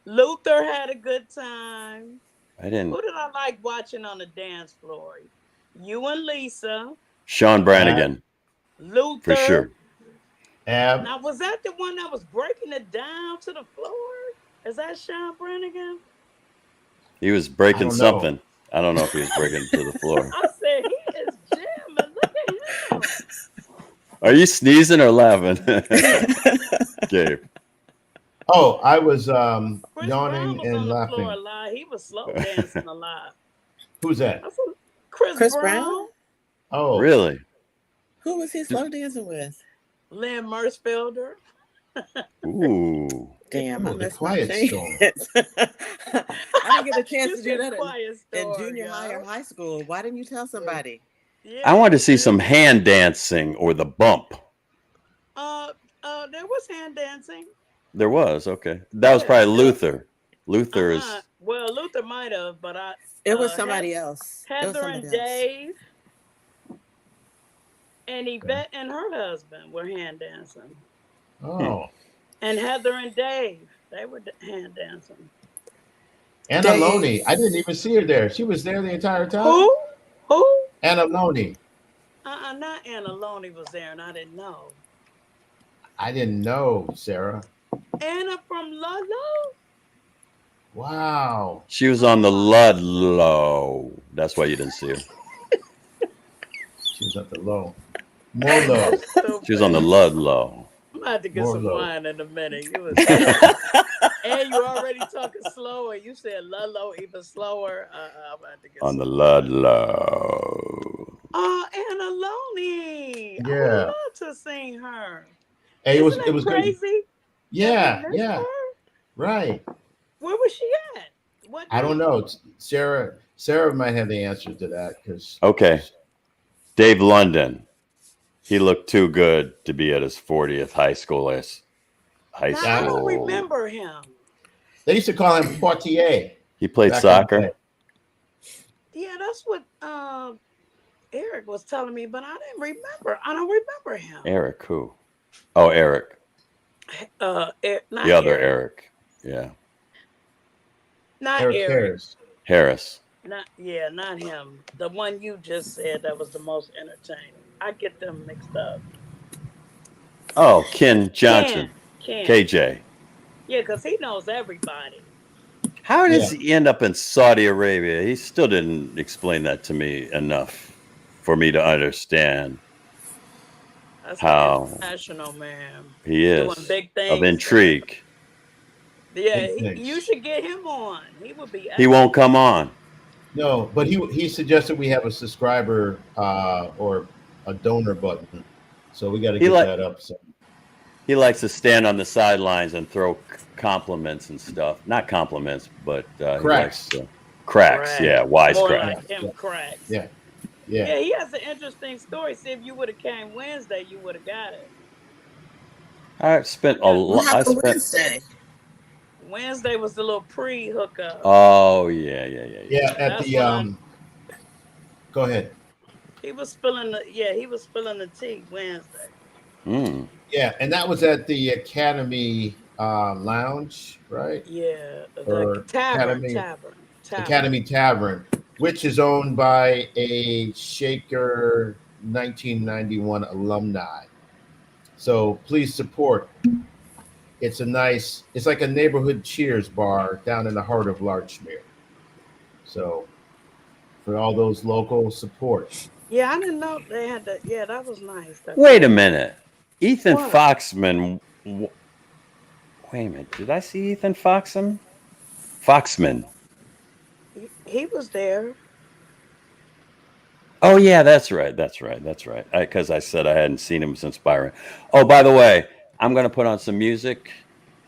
Luther had a good time. I didn't. Who did I like watching on the dance floor? You and Lisa, Sean Brannigan Luther. for sure. Ab. Now, was that the one that was breaking it down to the floor? Is that Sean Brannigan? He was I breaking don't know. something. I don't know if he was breaking to the floor. I said, he is jamming. Look at him. Are you sneezing or laughing, Gabe? Oh, I was Chris Brown yawning was and on the floor a laughing. lot. He was slow dancing a lot. Who's that? I said, Chris Chris Brown, Brown? Oh, Really? Who was he slow dancing with? Lynn Mertzfelder. Ooh. Damn, I oh, the missed my Quiet chance. Storm. I didn't get a chance You to do said that Quiet in Storm, junior high or yo. high school. Why didn't you tell somebody? Yeah, I wanted to you see some did. hand dancing or the bump. There was hand dancing. There was, okay. That was Yeah. probably Luther. Luther is Well, Luther might have, but It was somebody else. It was Heather somebody and else. Dave and Yvette and her husband were hand dancing. Oh, And Heather and Dave, they were hand dancing. Anna Dave. Loney. I didn't even see her there. She was there the entire time. Who? Anna Loney. Not Anna Loney was there, and I didn't know. I didn't know, Sarah. Anna from Ludlow? Wow. she was on the Ludlow. That's why you didn't see her. She was at the low. More low. She was on the Ludlow. I'm about to get More some low. wine in a minute. You was and you already talking slower. You said Ludlow even slower. I'm about to get On some the wine. Ludlow. Oh, Anna Loney. I would Yeah. love to sing her. Hey, Isn't it was good. crazy? Yeah, that we missed yeah. her? Right. Where was she at? What I don't day? know. Sarah might have the answer to that because Okay. Dave London. He looked too good to be at his 40th high school. Now, I don't School. remember him. they used to call him Poitier. He played back in the soccer. day. Yeah, that's what Eric was telling me, but I didn't remember. I don't remember him. Eric who? Oh, Eric. Not The other Eric. Eric. Yeah. Not Eric Eric. Harris. Harris. Not him. The one you just said that was the most entertaining. I get them mixed up. Oh, Ken Johnson. Ken. KJ. Yeah, because he knows everybody. How does he end up in Saudi Arabia? He still didn't explain that to me enough for me to understand That's how an international man. he is Doing big things. of intrigue. Yeah, Big things. you should get him on. He would be. He won't come on. No, but he suggested we have a subscriber or a donor button, so we got to get that up. So He likes to stand on the sidelines and throw compliments and stuff. Not compliments, but Cracks. He likes to, cracks. Yeah, wise More cracks. like him cracks. Yeah. Yeah, he has an interesting story. See, if you would have came Wednesday, you would have got it. I spent a lot. What happened Wednesday? Wednesday was the little pre-hookup. Oh yeah. Yeah, at That's the go ahead. He was spilling the tea Wednesday. Mm. Yeah, and that was at the Academy Lounge, right? Yeah, Or the tavern. Academy Tavern, which is owned by a Shaker 1991 alumni. So please support. It's like a neighborhood Cheers bar down in the heart of Larchmere. So for all those local support. Yeah, I didn't know they had that. Yeah, that was nice. Wait a minute, Ethan What? Foxman. Wait a minute, did I see Ethan Foxman? He was there. Oh yeah, that's right. Because I said I hadn't seen him since Byron. Oh, by the way, I'm going to put on some music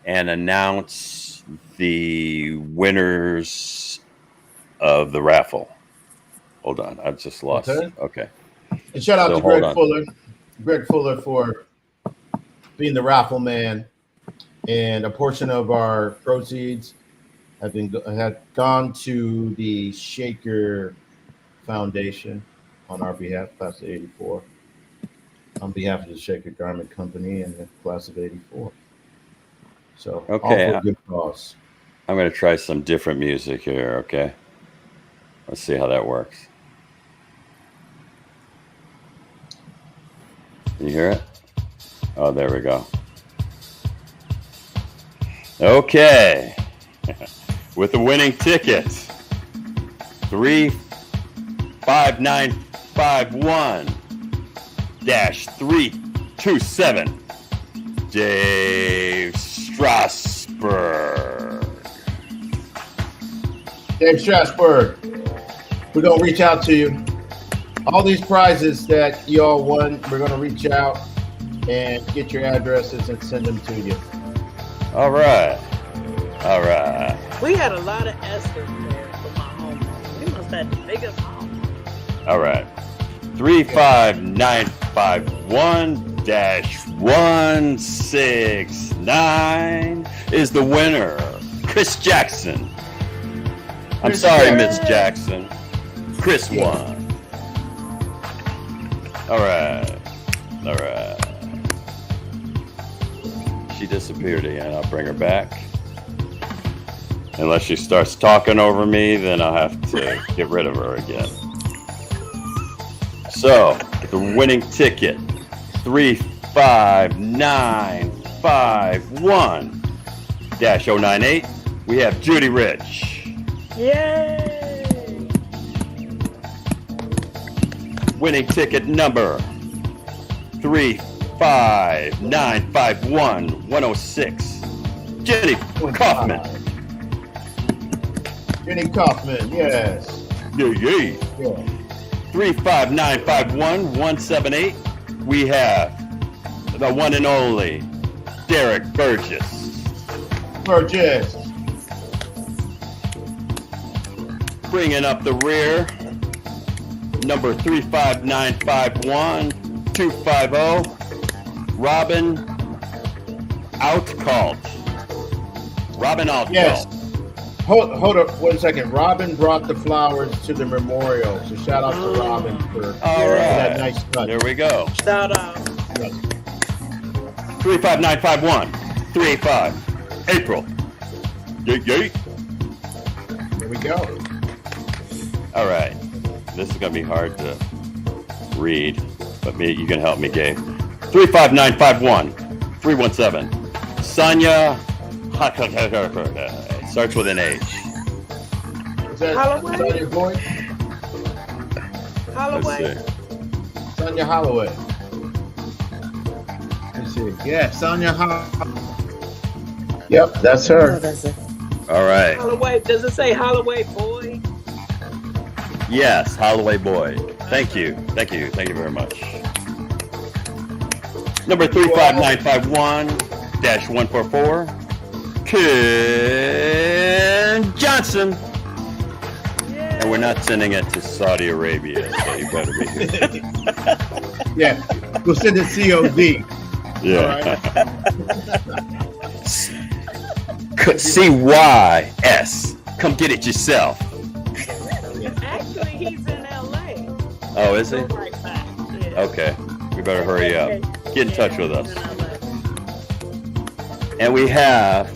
and announce the winners of the raffle. Hold on, I just lost. Okay. And shout out to Greg Fuller for being the raffle man, and a portion of our proceeds had gone to the Shaker Foundation on our behalf, Class 84. on behalf of the Shaker Garment Company and the class of '84. So, Okay. all for a good cause. I'm going to try some different music here, okay? Let's see how that works. You hear it? Oh, there we go. Okay. With the winning ticket, 35951-327, Dave Strasberg. Dave Strasberg, we're going to reach out to you. All these prizes that you all won, we're going to reach out and get your addresses and send them to you. All right. All right. We had a lot of Esther's there for my home. We must have the biggest home. All right. 35951-169 is the winner. Chris Jackson. I'm sorry, Miss Jackson. Chris won. All right. All right. She disappeared again. I'll bring her back. Unless she starts talking over me, then I'll have to get rid of her again. So, the winning ticket, 35951-098. We have Judy Rich. Yay! Winning ticket number 35951-106. Jenny Kaufman. Jenny Kaufman, yes. Yeah, yeah. 35951-178. We have the one and only Derek Burgess. Burgess. Bringing up the rear, number 35951-250, Robin Outcalt. Robin Outcalt. Yes. Hold up 1 second. Robin brought the flowers to the memorial. So shout out to Robin for that nice touch. There we go. Shout out. Yes. 35951-385, April. Yeet, yeet. Here we go. All right. This is going to be hard to read, but you can help me, Gabe. 35951-317. Sonia. It starts with an H. Is that Holloway? Sonia Boyd? Holloway. Let's see. Sonia Holloway. Let's see. Yeah, Sonia Holloway. Yep, that's Oh, her. that's it. All right. Holloway. Does it say Holloway boy? Yes, Holloway Boyd. Thank you. Thank you. Thank you very much. Number 35951-144. Ken Johnson. Yeah. And we're not sending it to Saudi Arabia, so you better be here. Yeah, we'll send it COD. Yeah. CYS. Come get it yourself. Actually, he's in LA. Oh, is he? Right back. Yeah. Okay. We better hurry up. Get in touch with us. He's in LA. And we have,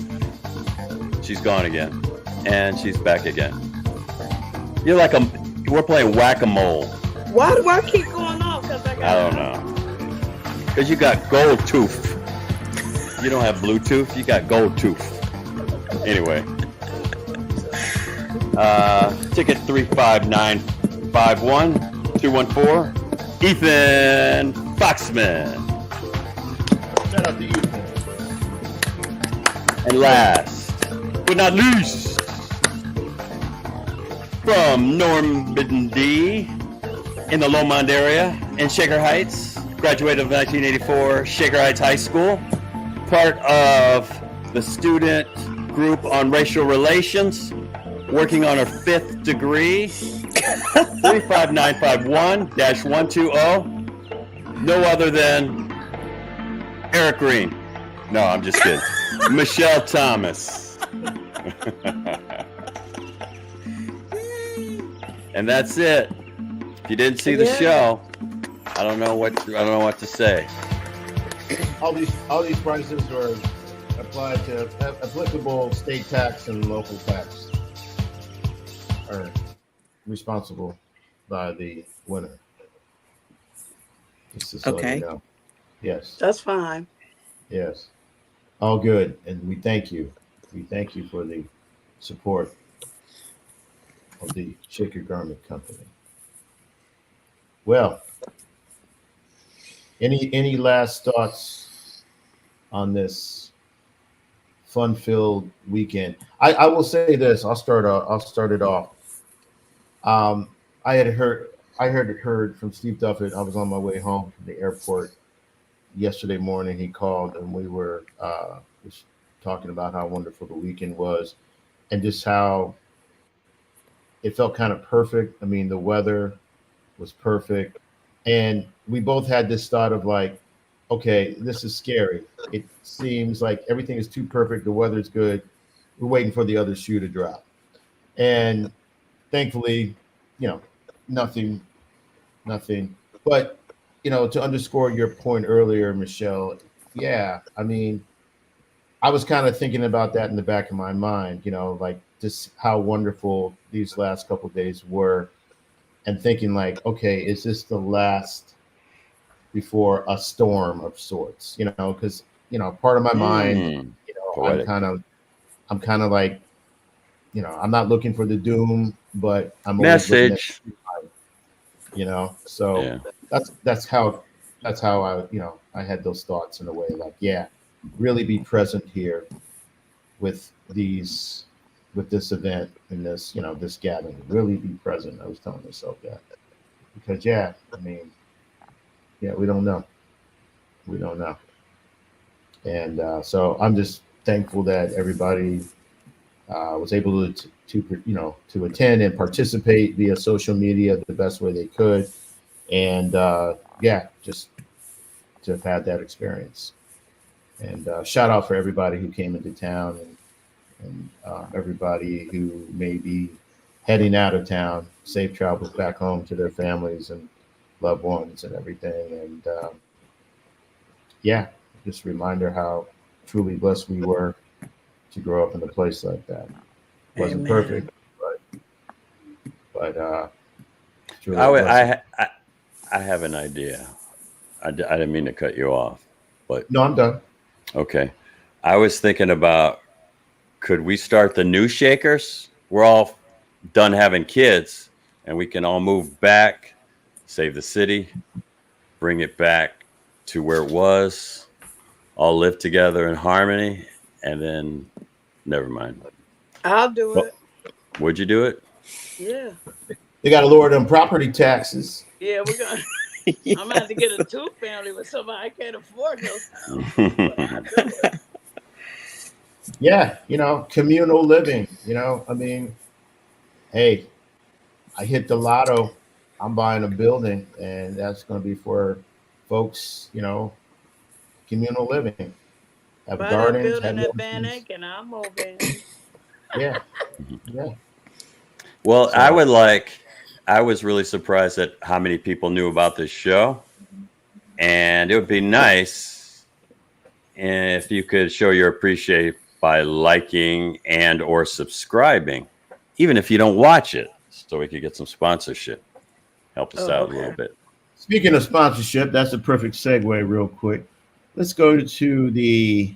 she's gone again. And she's back again. You're like we're playing whack-a-mole. Why do I keep going off? I don't know. Because you got gold tooth. You don't have Bluetooth, you got gold tooth. Anyway. Ticket 35951-214. Ethan Foxman. Shout out to you. And last but not least, from Normandy in the Lomond area in Shaker Heights, graduated of 1984, Shaker Heights High School, part of the student group on racial relations, working on her 5th degree, 35951-120, no other than Eric Green. No, I'm just kidding. Michelle Thomas. And that's it. If you didn't see the show, I don't know what to say. All these prices are applied to applicable state tax and local tax are responsible by the winner. Just to let you know. Yes. That's fine. Yes. All good. And we thank you. We thank you for the support of the Shaker Garment Company. Well, any last thoughts on this fun-filled weekend? I will say this. I'll start it off. I heard from Steve Duffett. I was on my way home from the airport yesterday morning. He called and we were just talking about how wonderful the weekend was and just how it felt kind of perfect. I mean, the weather was perfect. And we both had this thought of like, okay, this is scary. It seems like everything is too perfect. The weather's good. We're waiting for the other shoe to drop. And thankfully, nothing. But, to underscore your point earlier, Michelle, yeah, I mean, I was kind of thinking about that in the back of my mind, like just how wonderful these last couple of days were and thinking like, okay, is this the last before a storm of sorts, because, part of my mind, I'm kind of like, I'm not looking for the doom, but I'm always message, so yeah. that's how I had those thoughts in a way, like, yeah, really be present here with this event and this, this gathering, really be present. I was telling myself that because, yeah, I mean, yeah, we don't know. And so I'm just thankful that everybody was able to attend and participate via social media the best way they could. And just to have had that experience. And shout out for everybody who came into town and everybody who may be heading out of town. Safe travels back home to their families and loved ones and everything. And just a reminder how truly blessed we were to grow up in a place like that. It wasn't perfect, but truly I have an idea. I didn't mean to cut you off, but no, I'm done. Okay. I was thinking about, could we start the new Shakers? We're all done having kids and we can all move back, save the city, bring it back to where it was, all live together in harmony, and then never mind. I'll do it. Would you do it? Yeah. They got to lower them property taxes. Yeah, we're going to. I'm gonna have to get a two-family with somebody I can't afford those. Yeah, communal living. I mean, hey, I hit the lotto. I'm buying a building, and that's going to be for folks. Communal living. Have buy gardens. That building at Van Eyck, and I'll move in. Yeah. Well, so, I was really surprised at how many people knew about this show, and it would be nice if you could show your appreciation by liking and or subscribing, even if you don't watch it, so we could get some sponsorship. Help us out a little bit. Speaking of sponsorship, that's a perfect segue real quick. Let's go to the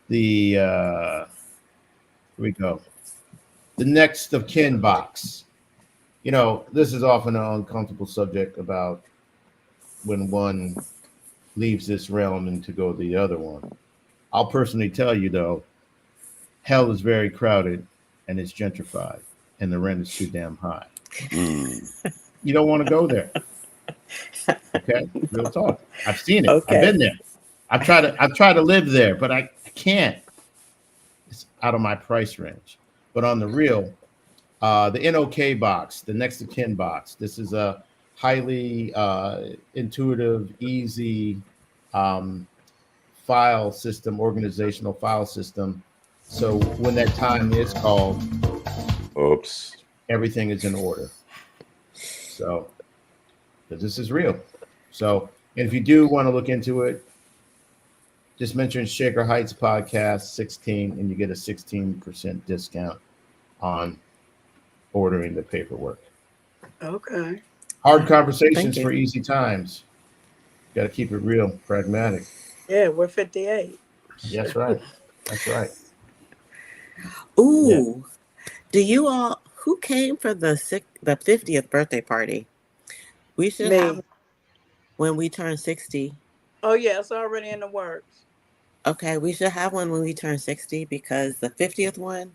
here we go. The next of kin box. This is often an uncomfortable subject about when one leaves this realm and to go to the other one. I'll personally tell you, though, hell is very crowded and it's gentrified and the rent is too damn high. You don't want to go there. Okay, real talk. I've seen it. Okay. I've been there. I've tried to live there, but I can't. It's out of my price range. But on the real, the NOK box, the next of kin box. This is a highly intuitive, easy file system, organizational file system. So when that time is called, everything is in order. So this is real. So, and if you do want to look into it, just mention Shaker Heights Podcast 16, and you get a 16% discount on ordering the paperwork. Okay. Hard conversations Thank you. for easy times. Got to keep it real, pragmatic. Yeah, we're 58. That's right. That's right. Ooh, do you all who came for the 50th birthday party? We should have Me. when we turn 60. Oh yeah, it's already in the works. Okay, we should have one when we turn 60 because the 50th one,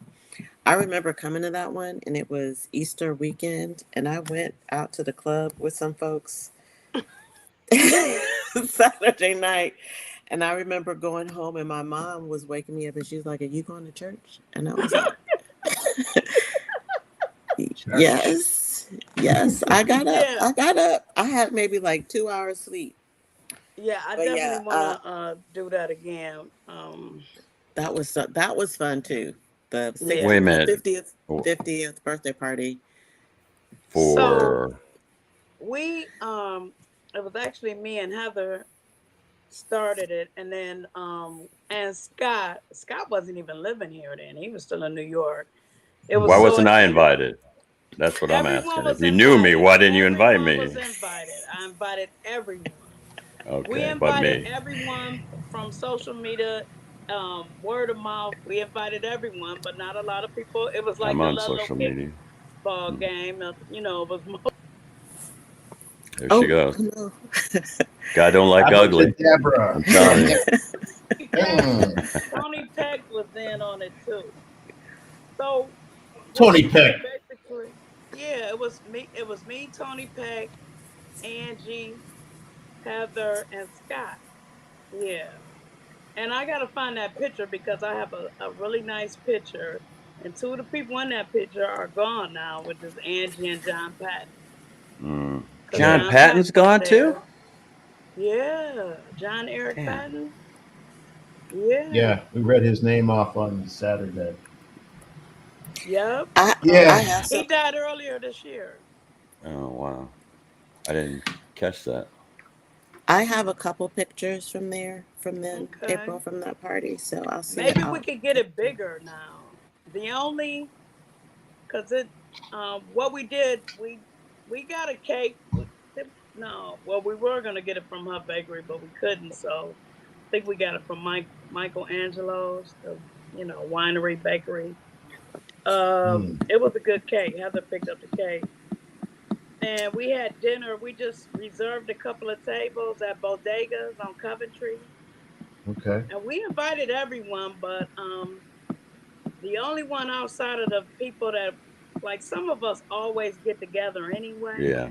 I remember coming to that one and it was Easter weekend and I went out to the club with some folks Saturday night. And I remember going home and my mom was waking me up and she was like, "Are you going to church?" And I was like, "Yes, yes." I got up. Yeah. I got up. I had maybe like 2 hours sleep. Yeah, I But definitely yeah, want to do that again. that was fun too. The Yeah. Wait a the minute. 50th birthday party. So For we it was actually me and Heather started it, and then and Scott wasn't even living here then. He was still in New York. It was why so wasn't I exciting. invited? That's what I'm Everyone asking. If was you knew me, invited. why didn't you invite Everyone was me? invited. I invited everyone. We Okay, but invited me. everyone from social media, word of mouth. We invited everyone, but not a lot of people. It was like I'm a on little social media. kickball game. It was There she Oh goes. no. Guy don't like ugly. Abracadabra. I'm telling you. Tony Peck. Tony Peck was in on it too. So what we Tony did Peck. basically, yeah, it was me. It was me, Tony Peck, Angie, Heather, and Scott. Yeah. And I gotta find that picture because I have a really nice picture. And two of the people in that picture are gone now, which is Angie and John Patton. Because John Yeah. John Patton Patton's was gone too? there. Yeah. John Eric Damn. Patton. Yeah. Yeah. We read his name off on Saturday. Yep. I Yeah. have He some. died earlier this year. Oh wow. I didn't catch that. I have a couple pictures from there from then Okay. April from that party. So I'll see it. Maybe we I'll could get it bigger now. The only because it what we did we got a cake. No, well we were gonna get it from her bakery, but we couldn't. So I think we got it from Michael Angelo's, the winery bakery. Hmm. It was a good cake. Heather picked up the cake, and we had dinner. We just reserved a couple of tables at bodegas on Coventry, Okay. and we invited everyone, but the only one outside of the people that, like, some of us always get together anyway. Yeah.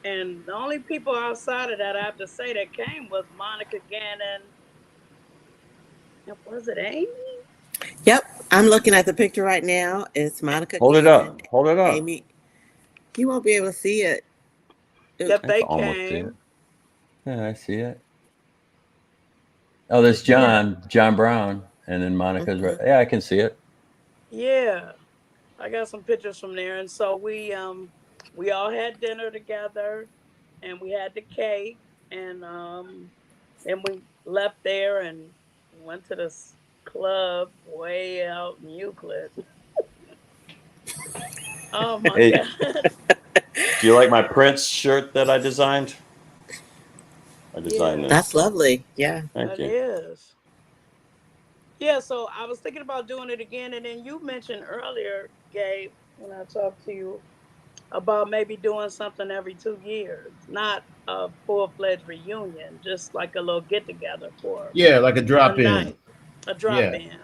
And the only people outside of that I have to say that came was Monica Gannon. And was it Amy? Yep. I'm looking at the picture right now. It's Monica Hold it Gannon, up. Hold it up. Amy. You won't be able to see it. Yep, I can they almost see it. came. Yeah, I see it. Oh, there's Yeah, John Brown, and then Monica's right. Mhm. Yeah, I can see it. yeah. I got some pictures from there, and so we all had dinner together, and we had the cake, and then we left there and went to this club way out in Euclid. Oh my Hey, god. do you like my Prince shirt that I designed? I designed Yeah, That's this. lovely. Yeah. Thank that you. is. Yeah, so I was thinking about doing it again, and then you mentioned earlier, Gabe, when I talked to you about maybe doing something every 2 years, not a full fledged reunion, just like a little get together for Yeah, like a a drop in. night, a drop Yeah. in.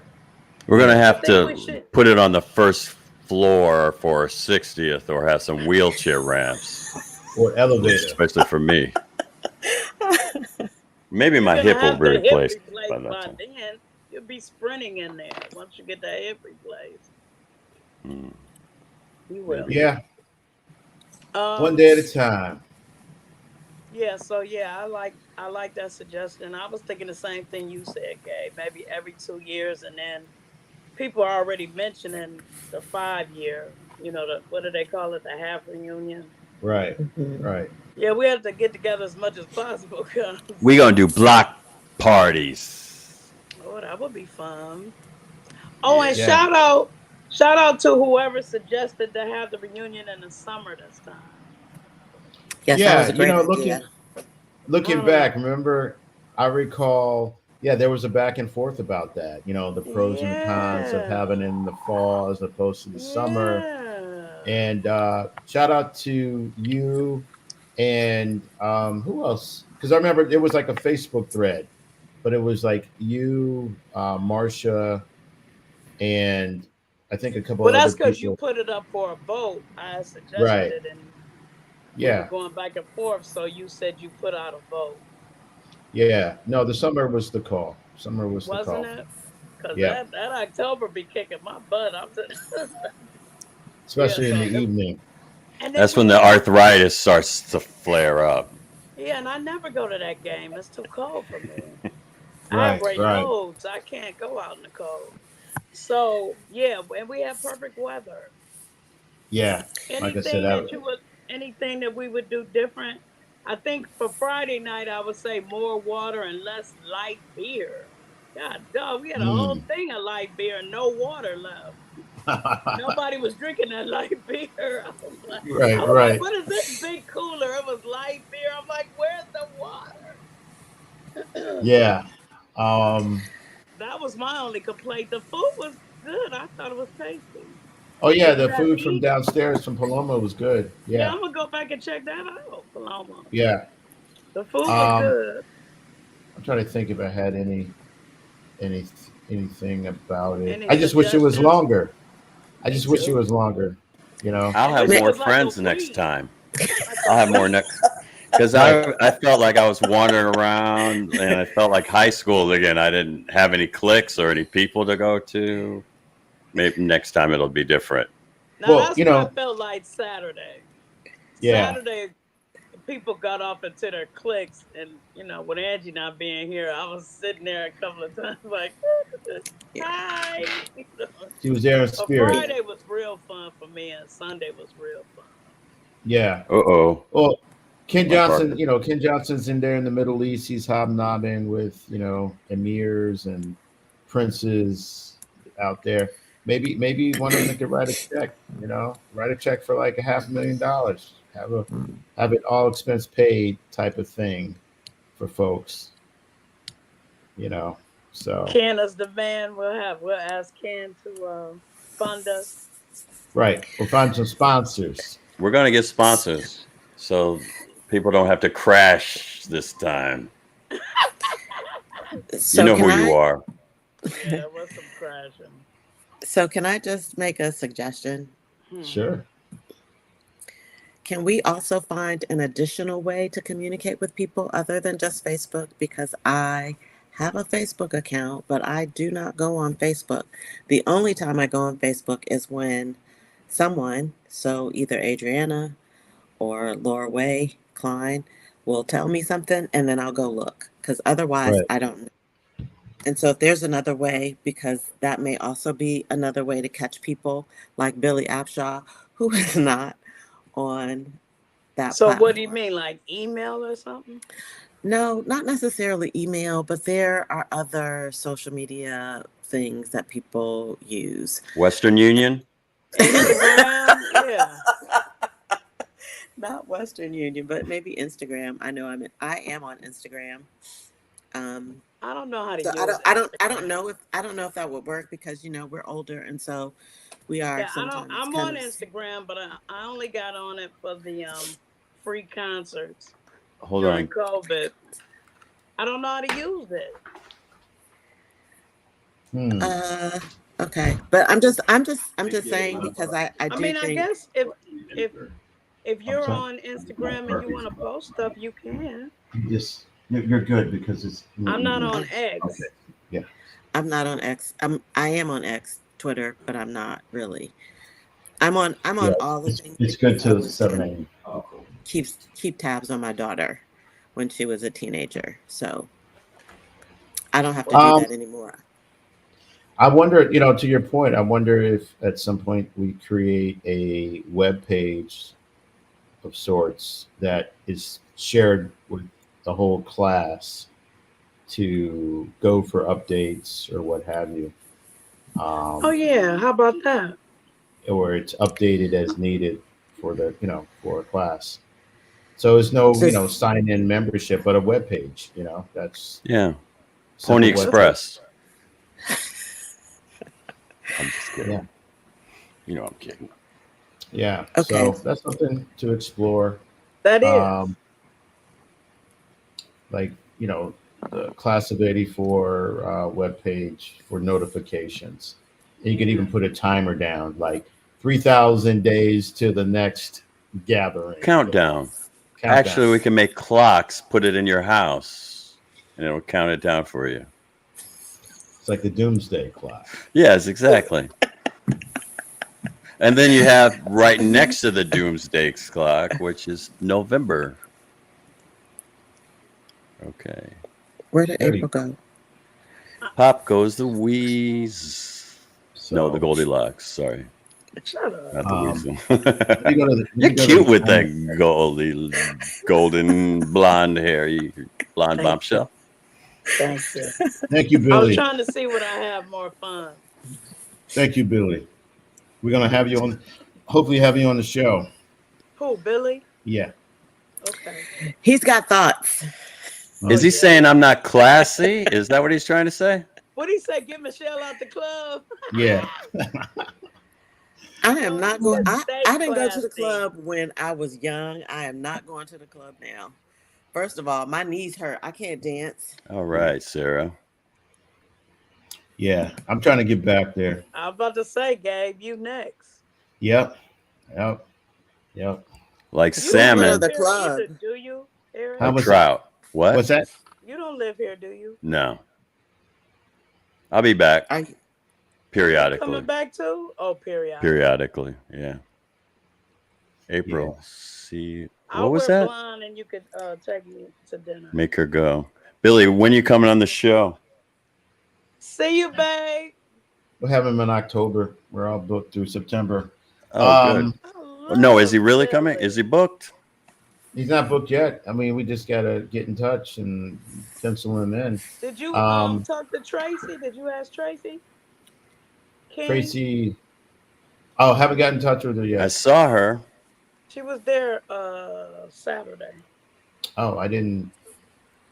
We're gonna I have think we to should. put it on the first floor for a 60th, or have some wheelchair ramps, Or elevator. especially for me. Maybe You're my gonna hip will have be the hip replaced by replaced that by time. then. You'll be sprinting in there once you get that hip replaced. Hmm, You will. maybe. Yeah. One Um. day at a time. Yeah. So yeah, I like that suggestion. I was thinking the same thing you said, Gabe. Maybe every 2 years, and then people are already mentioning the 5 year. The what do they call it? The half reunion. Right. Mhm. Right. Yeah, we have to get together as much as possible. Cause We gonna do block parties. oh, that would be fun. Oh, and Yeah. Yeah. shout out to whoever suggested to have the reunion in the summer this time. Yes, that was Yeah. a great Looking idea. I looking don't know. back, remember, I recall, yeah, there was a back and forth about that. The pros and the cons of Yeah, having it in the fall as opposed to the summer. yeah. And shout out to you and who else? Because I remember it was like a Facebook thread, but it was like you, Marcia, and I think a couple Well, other that's because you people. put it up for a vote. I suggested Right. it, and we were Yeah. going back and forth. So you said you put out a vote, Yeah. No, the summer was the call. Summer was the wasn't call. it? Because Yeah. that October be kicking my butt. I'm just yeah. Especially in the evening. And then That's we when the have arthritis starts to flare up. yeah, and I never go to that game. It's too cold for me. I have Right. Right. Raynaud's. I can't go out in the cold. So yeah, and we have perfect weather. Yeah. Like I said, Anything that you would, anything that we would do different. I think for Friday night, I would say more water and less light beer. God, dog, we had a whole mm. thing of light beer and no water left. Nobody was drinking that light beer. I Right. was like, Right. what is this big cooler? It was light beer. I'm like, where's the water? Yeah. Um. That was my only complaint. The food was good. I thought it was tasty. Oh yeah, Did you the guys food from eat? downstairs from Paloma was good. Yeah, Yeah. I'm gonna go back and check that out, Paloma. Yeah. The food was Um. good. I'm trying to think if I had any anything about it. Any I just wish it was suggestions? longer. I Me just wish it too. was longer. I'll I have wish it more was like a friends next week. time. Like I'll a have more week. next because Right. I felt like I was wandering around and I felt like high school again. I didn't have any cliques or any people to go to. Maybe next time it'll be different. Now Well, that's what I felt like Saturday. yeah. Saturday, people got off into their cliques, and with Angie not being here, I was sitting there a couple of times like, Yeah. "Hi." She was there in But spirit. Friday was real fun for me, and Sunday was real fun. Yeah. Uh-oh. Well, Ken My Johnson, partner. Ken Johnson's in there in the Middle East. He's hobnobbing with, emirs and princes out there. Maybe one of them could write a check, write a check for like $500,000. Have it all expense paid type of thing for folks, So Ken is the man. We'll ask Ken to fund us. right. We'll find some sponsors. We're gonna get sponsors so people don't have to crash this time. You So know can who you I? are. Yeah, there was some crashing. So can I just make a suggestion? Sure. Can we also find an additional way to communicate with people other than just Facebook? Because I have a Facebook account, but I do not go on Facebook. The only time I go on Facebook is when someone, so either Adriana or Laura Way Klein, will tell me something and then I'll go look. Because otherwise, Right. I don't know. And so if there's another way, because that may also be another way to catch people like Billy Abshaw, who is not on that So what do you platform. mean, like email or something? No, not necessarily email, but there are other social media things that people use. Western Union. Instagram, yeah. Not Western Union, but maybe Instagram. I know I am on Instagram. I don't know how to So use I don't Instagram. know if that would work because we're older and so we are Yeah, sometimes I'm kind on of. Instagram, but I only got on it for the free concerts Hold during on. COVID. I don't know how to use it. Okay, but I'm just saying because I do mean, I think. guess if you're on Instagram and you want to post stuff, you can. You're good because it's. I'm not on X. Okay. Yeah. I'm not on X. I am on X, Twitter, but I'm not really. I'm on Yeah, all the things it's good because I till was 7 a.m. keep tabs on my daughter when she was a teenager. So I don't have to do that anymore. I wonder, to your point, I wonder if at some point we create a web page of sorts that is shared with the whole class to go for updates or what have you. Oh yeah, how about that? Or it's updated as needed for the for a class. So it's no Just sign in membership, but a web page. That's Yeah. simple Pony web page. Express. I'm just kidding. Yeah. You know I'm kidding. Yeah. Okay. So that's something to explore. That is. Like the class of '84 webpage for notifications. And you could even put a timer down, like 3,000 days to the next gathering. Countdown. Actually, we can make clocks, put it in your house, and it'll count it down for you. It's like the doomsday clock. Yes, exactly. And then you have right next to the doomsday clock, which is November. Okay. where did April go? Pop goes the wheeze. No, the Goldilocks. Sorry. Shut up. Not the weasel. You're cute with that golden blonde hair. You blonde Thank bombshell. Thank you. Thank you, I was Billy. trying to see would I have more fun. Thank you, Billy. We're gonna have you on. Hopefully, have you on the show. Who, Billy? Yeah. Okay. He's got thoughts. Is he saying I'm not classy? Is that what he's trying to say? What did he say? Get Michelle out the club? Yeah. I am not going. I didn't go to the classy. club when I was young. I am not going to the club now. First of all, my knees hurt. I can't dance. All right, Sarah. Yeah. I'm trying to get back there. I was about to say, Gabe, you next. Yep. Like You salmon. don't live The here club. either, do you, Eric? How Or was trout. What? What's that? You don't live here, do you? No. I'll be back periodically. Coming back too? Oh, Periodically, yeah. April. Yeah. See, I'll what was wear that? blonde and you could take me to dinner. Make her go. Billy, when you coming on the show? See you, babe. We'll have him in October. We're all booked through September. Oh, good. No, is he really coming? Is he booked? He's not booked yet. I mean, we just gotta get in touch and pencil him in. Did you talk to Tracy? Did you ask Tracy? King? Tracy. Oh, haven't got in touch with her yet. I saw her. She was there Saturday. Oh, I didn't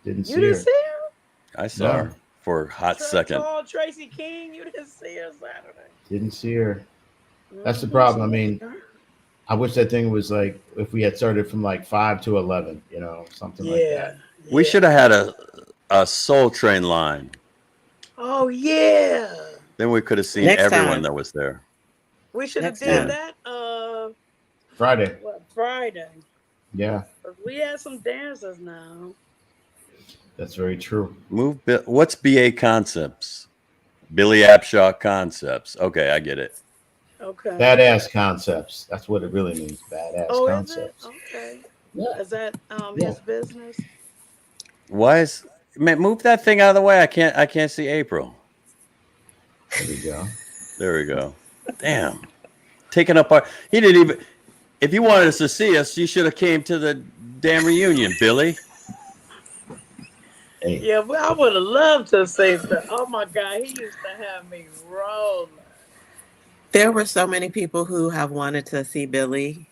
see You her. didn't see her? I saw her for a hot second. Tall Tracy King, you didn't see her Saturday. Didn't see her. That's the problem. I mean, I wish that thing was like if we had started from like 5 to 11, something like that. We should have had a Soul Train line. Oh yeah. Then we could have seen Next everyone time. that was there. We should have Next did time. that Friday. Friday. Yeah, We had some dancers now. that's very true. What's BA Concepts? Billy Apshaw Concepts. Okay, I get it. Okay. Badass concepts. That's what it really means. Badass concepts. Is it? Okay. Yeah. Is that Yeah. his business? Man, move that thing out of the way. I can't see April. There we go. There we go. Damn. Taking up he didn't even, if you wanted us to see us, you should have came to the damn reunion, Billy. Hey. Yeah, well, I would have loved to see that. Oh my God, he used to have me rolling. There were so many people who have wanted to see Billy,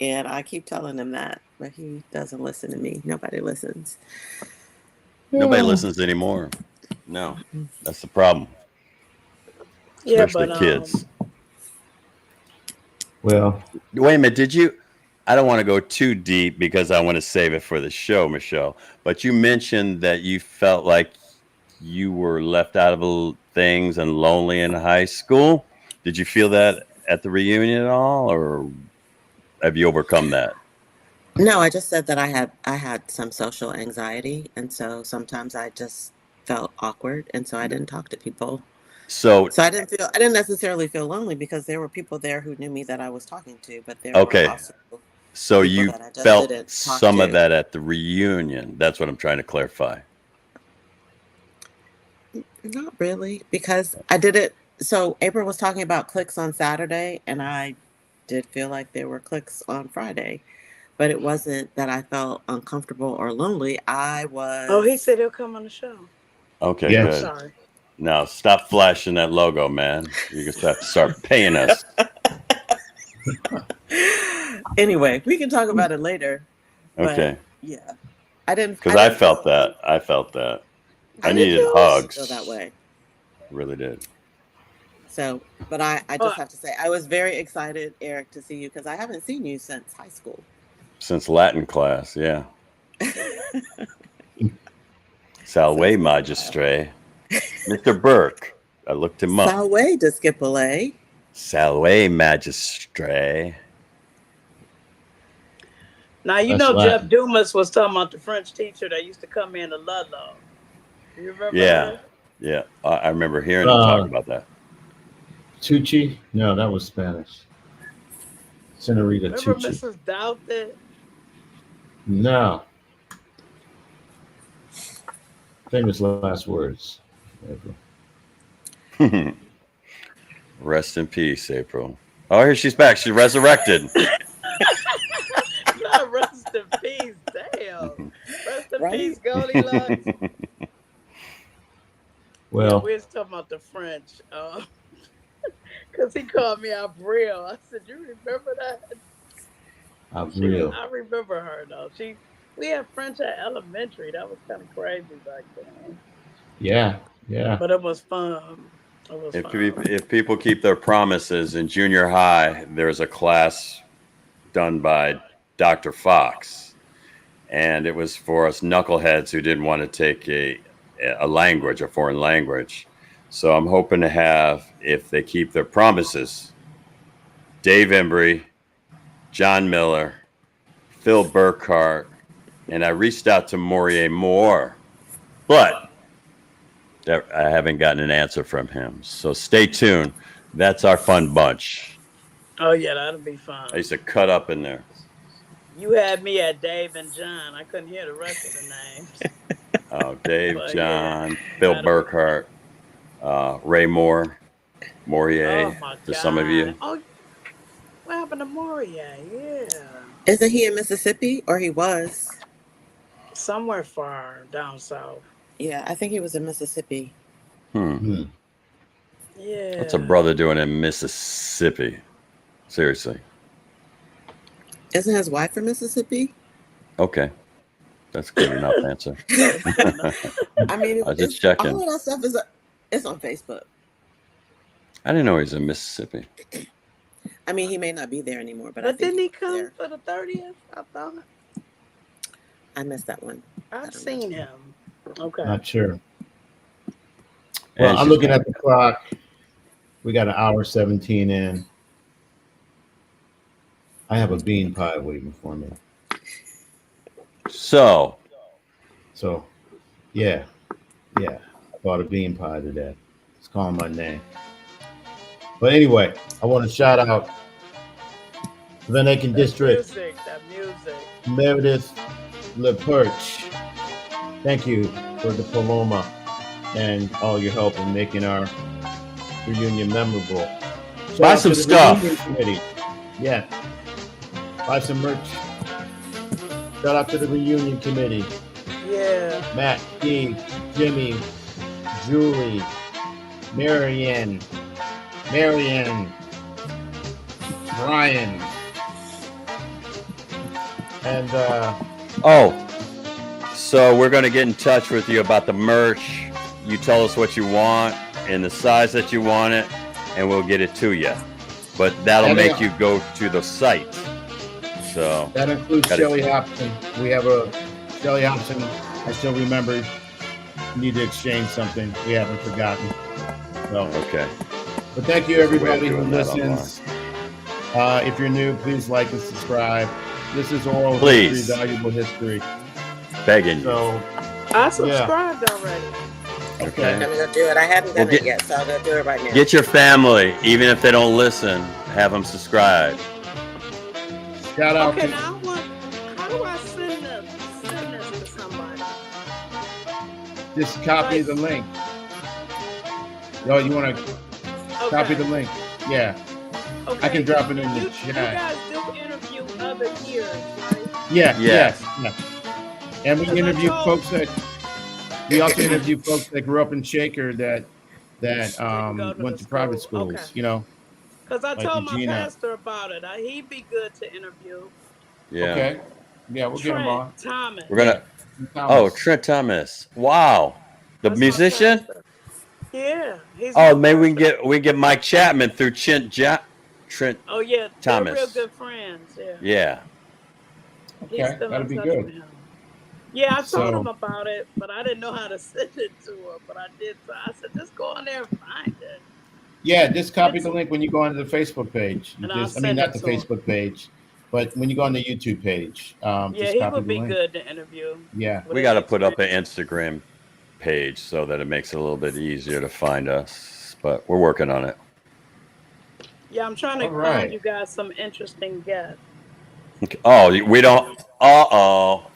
and I keep telling him that, but he doesn't listen to me. Nobody listens. Nobody listens anymore. No, that's the problem. Yeah, Especially but kids. Well, Wait a minute. I don't want to go too deep because I want to save it for the show, Michelle. But you mentioned that you felt like you were left out of things and lonely in high school. Did you feel that at the reunion at all, or have you overcome that? No, I just said that I had some social anxiety, and so sometimes I just felt awkward, and so I didn't talk to people. So I didn't necessarily feel lonely because there were people there who knew me that I was talking to, but there Okay. were also So people you that I just felt didn't talk some of to. that at the reunion. That's what I'm trying to clarify. Not really, because I did it. So April was talking about clicks on Saturday, and I did feel like there were clicks on Friday. but it wasn't that I felt uncomfortable or lonely. I was. Oh, he said he'll come on the show. Okay, Yes. good. Sorry. Now stop flashing that logo, man. You can have to start paying us. Anyway, we can talk about it later. But Okay. yeah, I didn't. Because I felt that. I felt that. I needed didn't hugs. feel that way. Really did. So, but I just have to say, I was very excited, Eric, to see you because I haven't seen you since high school. Since Latin class, yeah. Salve Magistre. Mr. Burke. I looked him up. Salve Discipole. Salve Magistre. Now, you That's know, Jeff Latin. Dumas was talking about the French teacher that used to come in to Ludlow. You remember Yeah. her? Yeah. I remember hearing him talk about that. Tucci? No, that was Spanish. Senorita Remember Tucci. Mrs. Douthit? No. Famous last words. Rest in peace, April. Oh, here she's back. She resurrected. Not rest in peace. Damn. Rest in peace, Goldilocks. Well, we was talking about the French. Because he called me Avril. I said, you remember that? Avril. I remember her, though. We had French at elementary. That was kind of crazy back then. Yeah, yeah. But it was fun. If people keep their promises, in junior high, there's a class done by Dr. Fox. And it was for us knuckleheads who didn't want to take a language, a foreign language. So I'm hoping to have, if they keep their promises, Dave Embry, John Miller, Phil Burkhart, and I reached out to Maurier Moore, but I haven't gotten an answer from him. So stay tuned. That's our fun bunch. Oh, yeah, that'll be fun. I used to cut up in there. You had me at Dave and John. I couldn't hear the rest of the names. Oh, Dave, But, John, yeah, Phil Burkhart, Ray Moore, Maurier, Oh, my to God. some of you. Oh, what happened to Maurier? Yeah. Isn't he in Mississippi, or he was? Somewhere far down south. Yeah, I think he was in Mississippi. Yeah. What's a brother doing in Mississippi? Seriously. Isn't his wife from Mississippi? Okay. That's a good enough answer. I mean, I was just checking. all of that stuff it's on Facebook. I didn't know he was in Mississippi. I mean, he may not be there anymore, but I think didn't he was come there. for the 30th? I thought. I missed that one. I've seen him. Okay. Not sure. And Well, I'm looking at the clock. We got an hour 17 in. I have a bean pie waiting for me. So, yeah. I bought a bean pie today. It's calling my name. But anyway, I want to shout out Van Aken District, That music. Meredith LePerch. Thank you for the Paloma and all your help in making our reunion memorable. Shout Buy out some to the stuff. reunion committee. Yeah. Buy some merch. Shout out to the reunion committee. Yeah. Matt, Steve, Jimmy, Julie, Marianne, Brian, and so we're going to get in touch with you about the merch. You tell us what you want and the size that you want it, and we'll get it to you. But that'll make you go to the site. So that includes Shelly Hobson. We have a Shelly Hobson. I still remember. Need to exchange something. We haven't forgotten. So okay. But thank you everybody who doing that listens. If you're new, please like and subscribe. This is oral Please. history, valuable history. Begging you. So I subscribed already. Okay. I'm gonna go do it. I haven't done it yet, so I'll go do it right now. Get your family, even if they don't listen, have them subscribe. shout out Okay, to now how do I send this to somebody? just copy the link. Yo, you want to copy the link? Yeah. Okay. I can drop it in the You chat. guys do interview other years, right? Yeah, Yes. yeah. And we interviewed folks that grew up in Shaker that Didn't go to went the to private school. schools. Okay. You know, Because I like told my Regina. pastor about it. He'd be good to interview. Yeah. Okay. Yeah, we'll get him Trent on. Thomas. We're gonna. Oh, Thomas. Trent Thomas. Wow, the That's my musician. pastor. Yeah, he's Oh, my maybe pastor. we can get Mike Chapman through Trent Oh yeah, they're real Thomas. good friends. Yeah, Yeah. he's Okay, still that'll in be touch good. with him. Yeah, I told him So about it, but I didn't know how to send it to him. But I did. So I said, just go on there and find it. yeah, just copy It's, the link when you go onto the Facebook page. and I'll I mean, send not it the to him. Facebook page, but when you go on the YouTube page, Yeah, just he copy would the be link. good to interview. Yeah. We got to put up an Instagram page so that it makes it a little bit easier to find us, but we're working on it. Yeah, I'm trying to All right. find you guys some interesting guests. Oh, we don't. Uh-oh.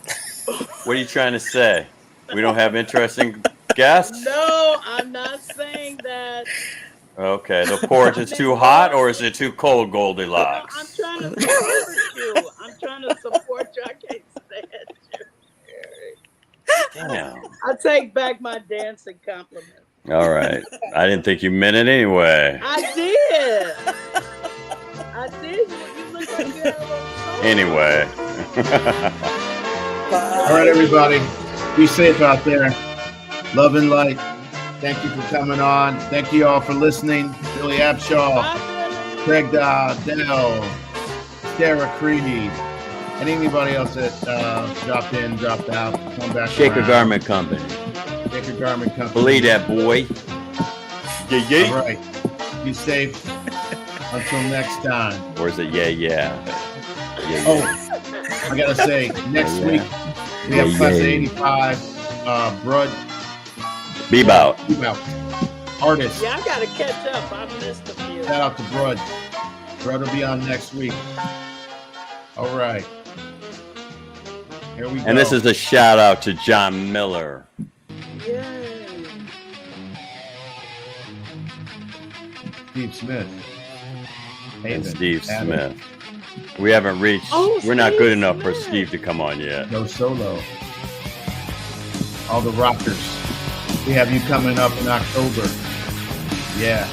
What are you trying to say? We don't have interesting guests? No, I'm not saying that. Okay, the porridge is too hot or is it too cold, Goldilocks? No, I'm trying to support you. I'm trying to support you. I can't stand you. Damn. I take back my dancing compliment. All right. I didn't think you meant it anyway. I did. I did. You look like you had a little soul. Anyway. All right, everybody. Be safe out there. Love and light. Thank you for coming on. Thank you all for listening. Billy Abshaw, Bye, Craig Dell, Sarah Creed, and anybody else that dropped in, dropped out, come back. Shaker around. Garment Company. Shaker Garment Company. Believe that, boy. Yeah. All right. Be safe. Until next time. Or is it yeah? Oh, I gotta say, next week we have class 85. Brud. Bebout. Artist. Yeah, I gotta catch up. I missed a few. Shout out to Brud. Brud will be on next week. All right. Here we go. And this is a shout out to John Miller. Yay. Steve Smith. And Haven. Steve Adam. Smith. We haven't reached. Oh, we're not Steve good enough for Smith. Steve to come on yet. No solo. All the rockers. We have you coming up in October. Yeah.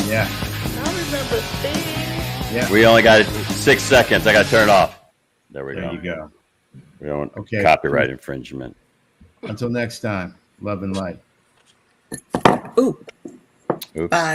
Yeah. I remember Steve. Yeah. We only got 6 seconds. I got to turn it off. There we There go. you go. We don't Okay. copyright infringement. Until next time, love and light. Ooh. Oops. Bye.